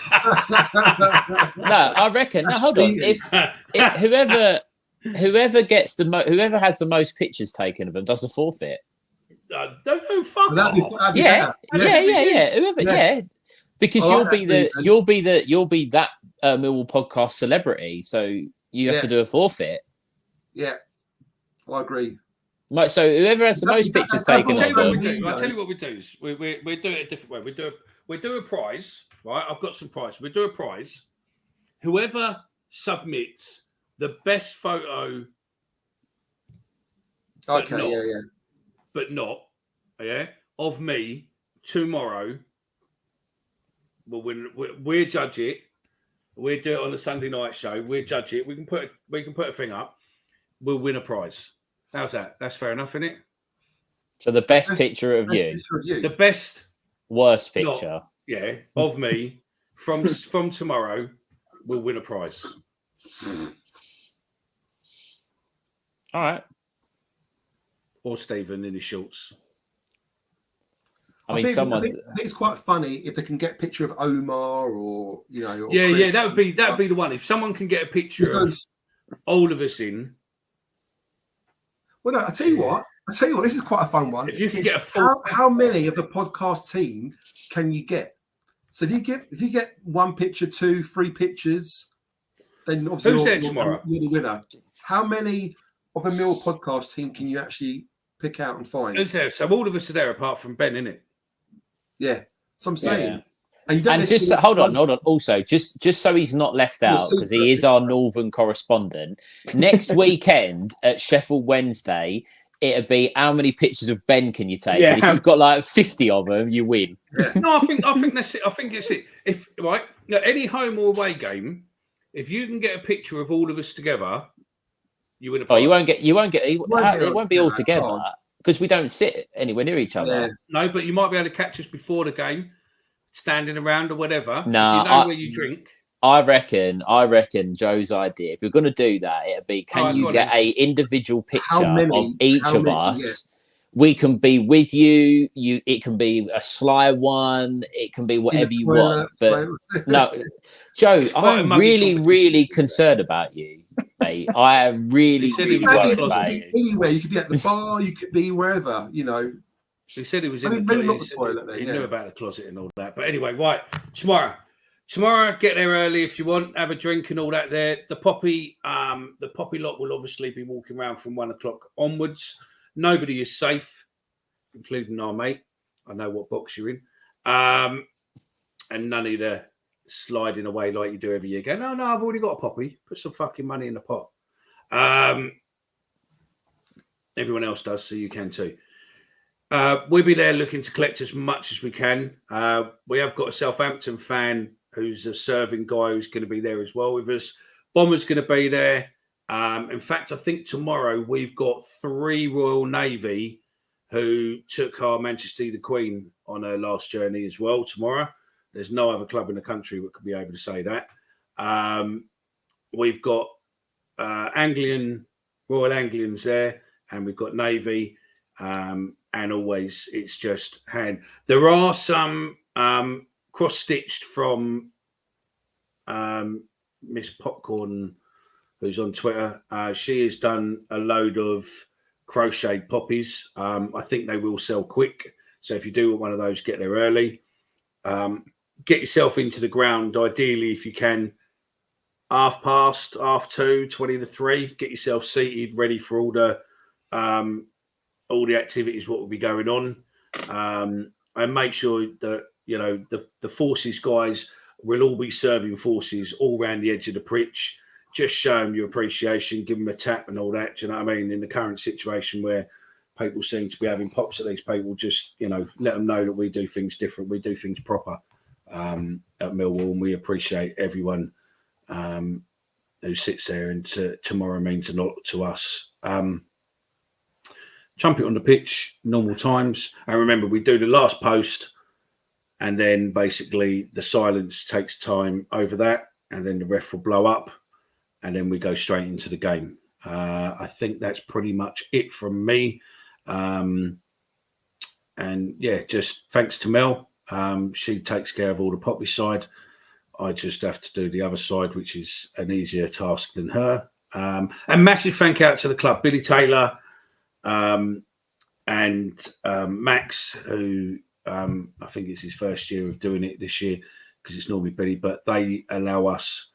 No, I reckon. No, hold on. If whoever gets whoever has the most pictures taken of them does the forfeit. Don't fuck That'd be off. Yeah. Whoever, Yes. because I like you'll be that Millwall podcast celebrity, so you have to do a forfeit. Yeah, I agree. Like, so whoever has the most pictures taken I'll of tell them. you what we do is we do it a different way. We do a prize, right? I've got some prize. We do a prize. Whoever submits the best photo, Okay, but not of me tomorrow will win. We'll judge it. We'll do it on a Sunday night show. We'll judge it. We can put a thing up. We'll win a prize. How's that? That's fair enough, isn't it? So the best picture of you, The best, worst picture. of me from tomorrow will win a prize. All right. Or Stephen in his shorts. I mean, think someone's. it's quite funny if they can get a picture of Omar or Or Yeah, Chris. that would be the one. If someone can get a picture of all of us in. Well, no, I tell you what, this is quite a fun one. If you can It's get a full- how many of the podcast team can you get? So if you get one picture, 2, 3 pictures, then obviously Who's there tomorrow? you're the winner. How many of the Mill podcast team can you actually pick out and find? Who's there? So all of us are there apart from Ben, innit? Yeah, so I'm saying. Yeah. And, you don't And just necessarily- hold on. Also, just so he's not left out, because he is our northern correspondent. Next weekend at Sheffield Wednesday, it'll be how many pictures of Ben can you take? Yeah. And if you've got like 50 of them, you win. No, I think that's it. I think it's it. If any home or away game, if you can get a picture of all of us together, you win a Oh, prize. you won't get. It won't be all That's together hard. because we don't sit anywhere near each other. Yeah. No, but you might be able to catch us before the game, standing around or whatever. No, if you know where you drink. I reckon Joe's idea, if you're going to do that, it'll be, can Alright, you go on get then. a individual picture many? of each How of many? us? We can be with you. It can be a sly one. It can be whatever you want. But no, Joe, I'm muggy really, competition. really concerned about you, mate. I am really, He said really he was worried close. about you. Anywhere, you could be at the bar, you could be wherever, He said he was in I mean, the maybe closet. not the toilet then, He yeah. knew about the closet and all that. But anyway, right. Tomorrow, get there early if you want, have a drink and all that there. The poppy lot will obviously be walking around from 1 o'clock onwards. Nobody is safe, including our mate. I know what box you're in. and none of the sliding away like you do every year. Go, no, I've already got a poppy. Put some fucking money in the pot. Everyone else does, so you can too. We'll be there looking to collect as much as we can. We have got a Southampton fan who's a serving guy who's going to be there as well with us. Bomber's going to be there. In fact, I think tomorrow we've got 3 Royal Navy who took our Manchester the Queen on her last journey as well tomorrow. There's no other club in the country that could be able to say that. We've got Royal Anglians there, and we've got Navy. And always it's just hand. There are some cross-stitched from Miss Popcorn, who's on Twitter. She has done a load of crocheted poppies. I think they will sell quick. So if you do want one of those, get there early. Get yourself into the ground, ideally, if you can, 2:30, 20 to 3. Get yourself seated, ready for all the activities, what will be going on, and make sure that the forces guys will all be serving forces all around the edge of the pitch. Just show them your appreciation, give them a tap and all that. Do you know what I mean? In the current situation where people seem to be having pops at these people, just let them know that we do things different, we do things proper at Millwall, and we appreciate everyone who sits there, and tomorrow means a lot to us. Jump it on the pitch, normal times. And remember, we do the last post, and then basically the silence takes time over that, and then the ref will blow up, and then we go straight into the game. I think that's pretty much it from me. And yeah, just thanks to Mel. She takes care of all the poppy side. I just have to do the other side, which is an easier task than her. And massive thank out to the club, Billy Taylor, and Max, who I think it's his first year of doing it this year, because it's normally Billy, but they allow us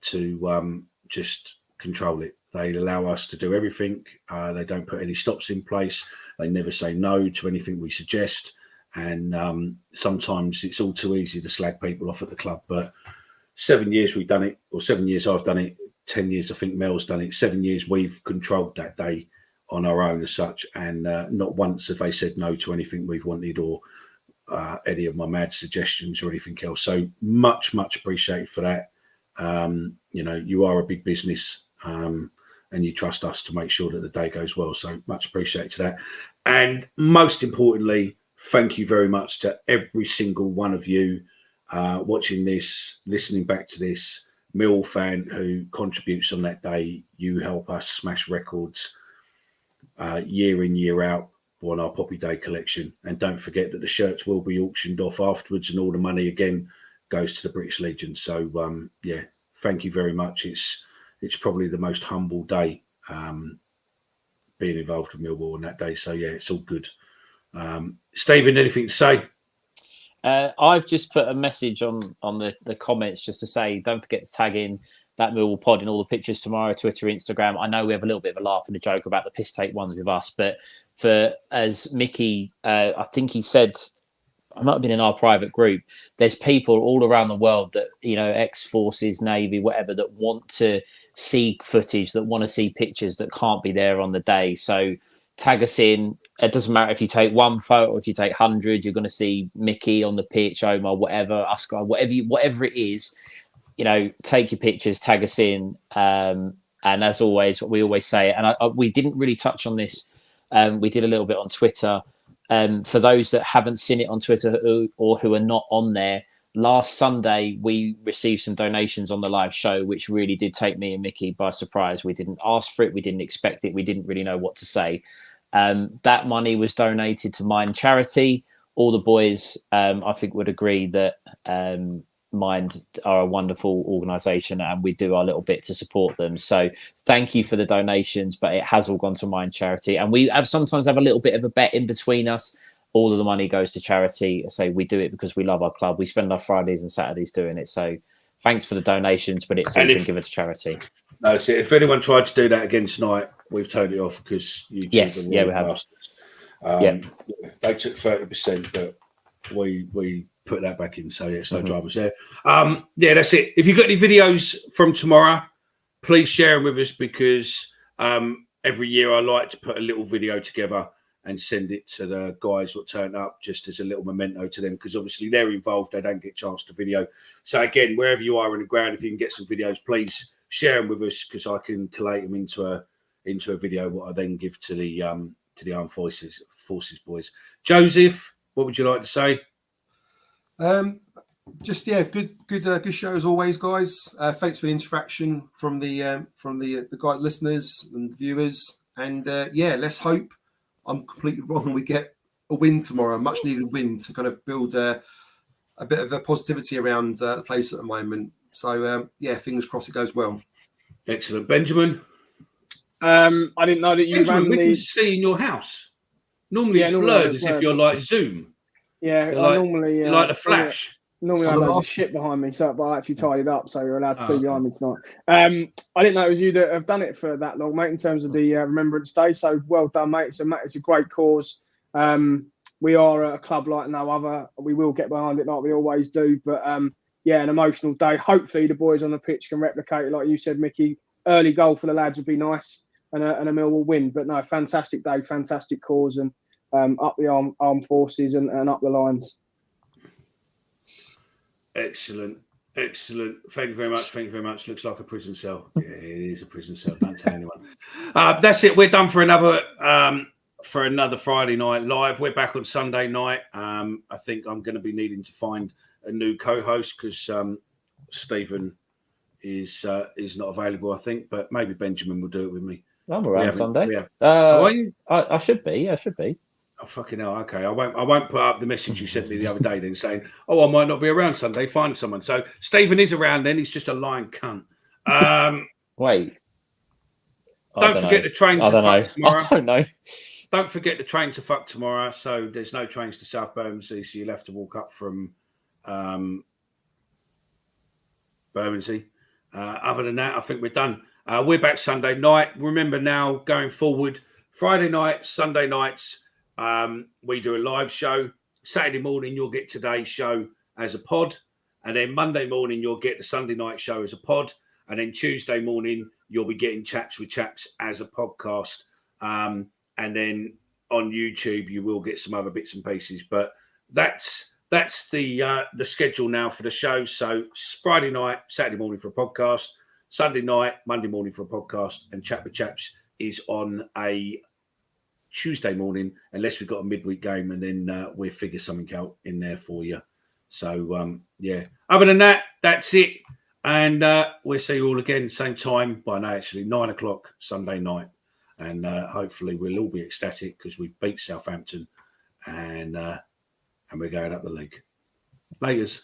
to just control it. They allow us to do everything. They don't put any stops in place. They never say no to anything we suggest. And sometimes it's all too easy to slag people off at the club. But 7 years we've done it, or 7 years I've done it, 10 years I think Mel's done it. 7 years we've controlled that day on our own as such, and not once have they said no to anything we've wanted, or any of my mad suggestions or anything else. So much appreciated for that. You are a big business, and you trust us to make sure that the day goes well. So much appreciated to that. And most importantly, thank you very much to every single one of you watching this, listening back to this, Mill fan who contributes on that day. You help us smash records year in, year out on our Poppy Day collection. And don't forget that the shirts will be auctioned off afterwards, and all the money again goes to the British Legion. So yeah, thank you very much. It's probably the most humble day being involved with Millwall on that day. So yeah, it's all good. Stephen, anything to say? I've just put a message on the comments just to say, don't forget to tag in that Millwall pod in all the pictures tomorrow, Twitter, Instagram. I know we have a little bit of a laugh and a joke about the piss take ones with us, but as Mickey, I think he said, I might have been in our private group, there's people all around the world that, ex-forces, Navy, whatever, that want to see footage, that want to see pictures that can't be there on the day. So tag us in. It doesn't matter if you take one photo or if you take 100, you're going to see Mickey on the pitch, Omar, whatever, Oscar, whatever it is, take your pictures, tag us in. And as always, we always say, and we didn't really touch on this. We did a little bit on Twitter. For those that haven't seen it on Twitter or who are not on there, last Sunday, we received some donations on the live show, which really did take me and Mickey by surprise. We didn't ask for it. We didn't expect it. We didn't really know what to say. That money was donated to Mind Charity. All the boys, I think, would agree that Mind are a wonderful organisation, and we do our little bit to support them. So thank you for the donations, but it has all gone to Mind Charity. And we sometimes have a little bit of a bet in between us. All of the money goes to charity. So we do it because we love our club. We spend our Fridays and Saturdays doing it. So thanks for the donations, but it's all been given to charity. No, see, if anyone tried to do that again tonight, we've turned it off because you. Yes, yeah, we have. They took 30%, but we put that back in. So yeah, it's no dramas there. Yeah, that's it. If you've got any videos from tomorrow, please share them with us, because every year I like to put a little video together and send it to the guys that turn up, just as a little memento to them, because obviously they're involved. They don't get a chance to video. So again, wherever you are in the ground, if you can get some videos, please share them with us, because I can collate them into a video, what I then give to the armed forces boys. Joseph, what would you like to say? Just good show as always, guys. Thanks for the interaction from the guide listeners and viewers, and let's hope I'm completely wrong and we get a win tomorrow, a much needed win to kind of build a bit of a positivity around the place at the moment. So fingers crossed it goes well. Excellent. Benjamin? I didn't know that you Benjamin, we can see in your house. Normally it's blurred as if you're like Zoom. Yeah, normally like the Flash. Normally I have loads of shit behind me, but I actually tied it up, so you're allowed to see behind me tonight. I didn't know it was you that have done it for that long, mate, in terms of the Remembrance Day. So well done, mate. It's a great cause. We are a club like no other. We will get behind it like we always do. But an emotional day. Hopefully the boys on the pitch can replicate it, like you said, Mickey. Early goal for the lads would be nice, and a Millwall win. But no, fantastic day, fantastic cause, and up the armed forces and up the lines. Excellent. Thank you very much. Looks like a prison cell. Yeah, it is a prison cell. Don't tell anyone. That's it. We're done for another Friday night live. We're back on Sunday night. I think I'm going to be needing to find a new co-host, because Stephen is not available, I think, but maybe Benjamin will do it with me. I'm around Sunday. Are you? I should be. Oh, fucking hell. Okay. I won't put up the message you sent me the other day then saying, I might not be around Sunday. Find someone. So Stephen is around then. He's just a lying cunt. Wait. Don't forget the train to fuck tomorrow. I don't know. Don't forget the train to fuck tomorrow. So there's no trains to South Bermondsey, so you'll have to walk up from Bermondsey. Other than that, I think we're done. We're back Sunday night. Remember now, going forward, Friday night, Sunday nights, we do a live show. Saturday morning, you'll get today's show as a pod. And then Monday morning, you'll get the Sunday night show as a pod. And then Tuesday morning, you'll be getting Chats with Chaps as a podcast. And then on YouTube, you will get some other bits and pieces. But that's the schedule now for the show. So Friday night, Saturday morning for a podcast. Sunday night, Monday morning for a podcast. And Chat with Chaps is on a Tuesday morning, unless we've got a midweek game, and then we'll figure something out in there for you. So other than that, that's it, and we'll see you all again same time, by now actually 9 o'clock Sunday night, and hopefully we'll all be ecstatic because we beat Southampton, and we're going up the league. Laters.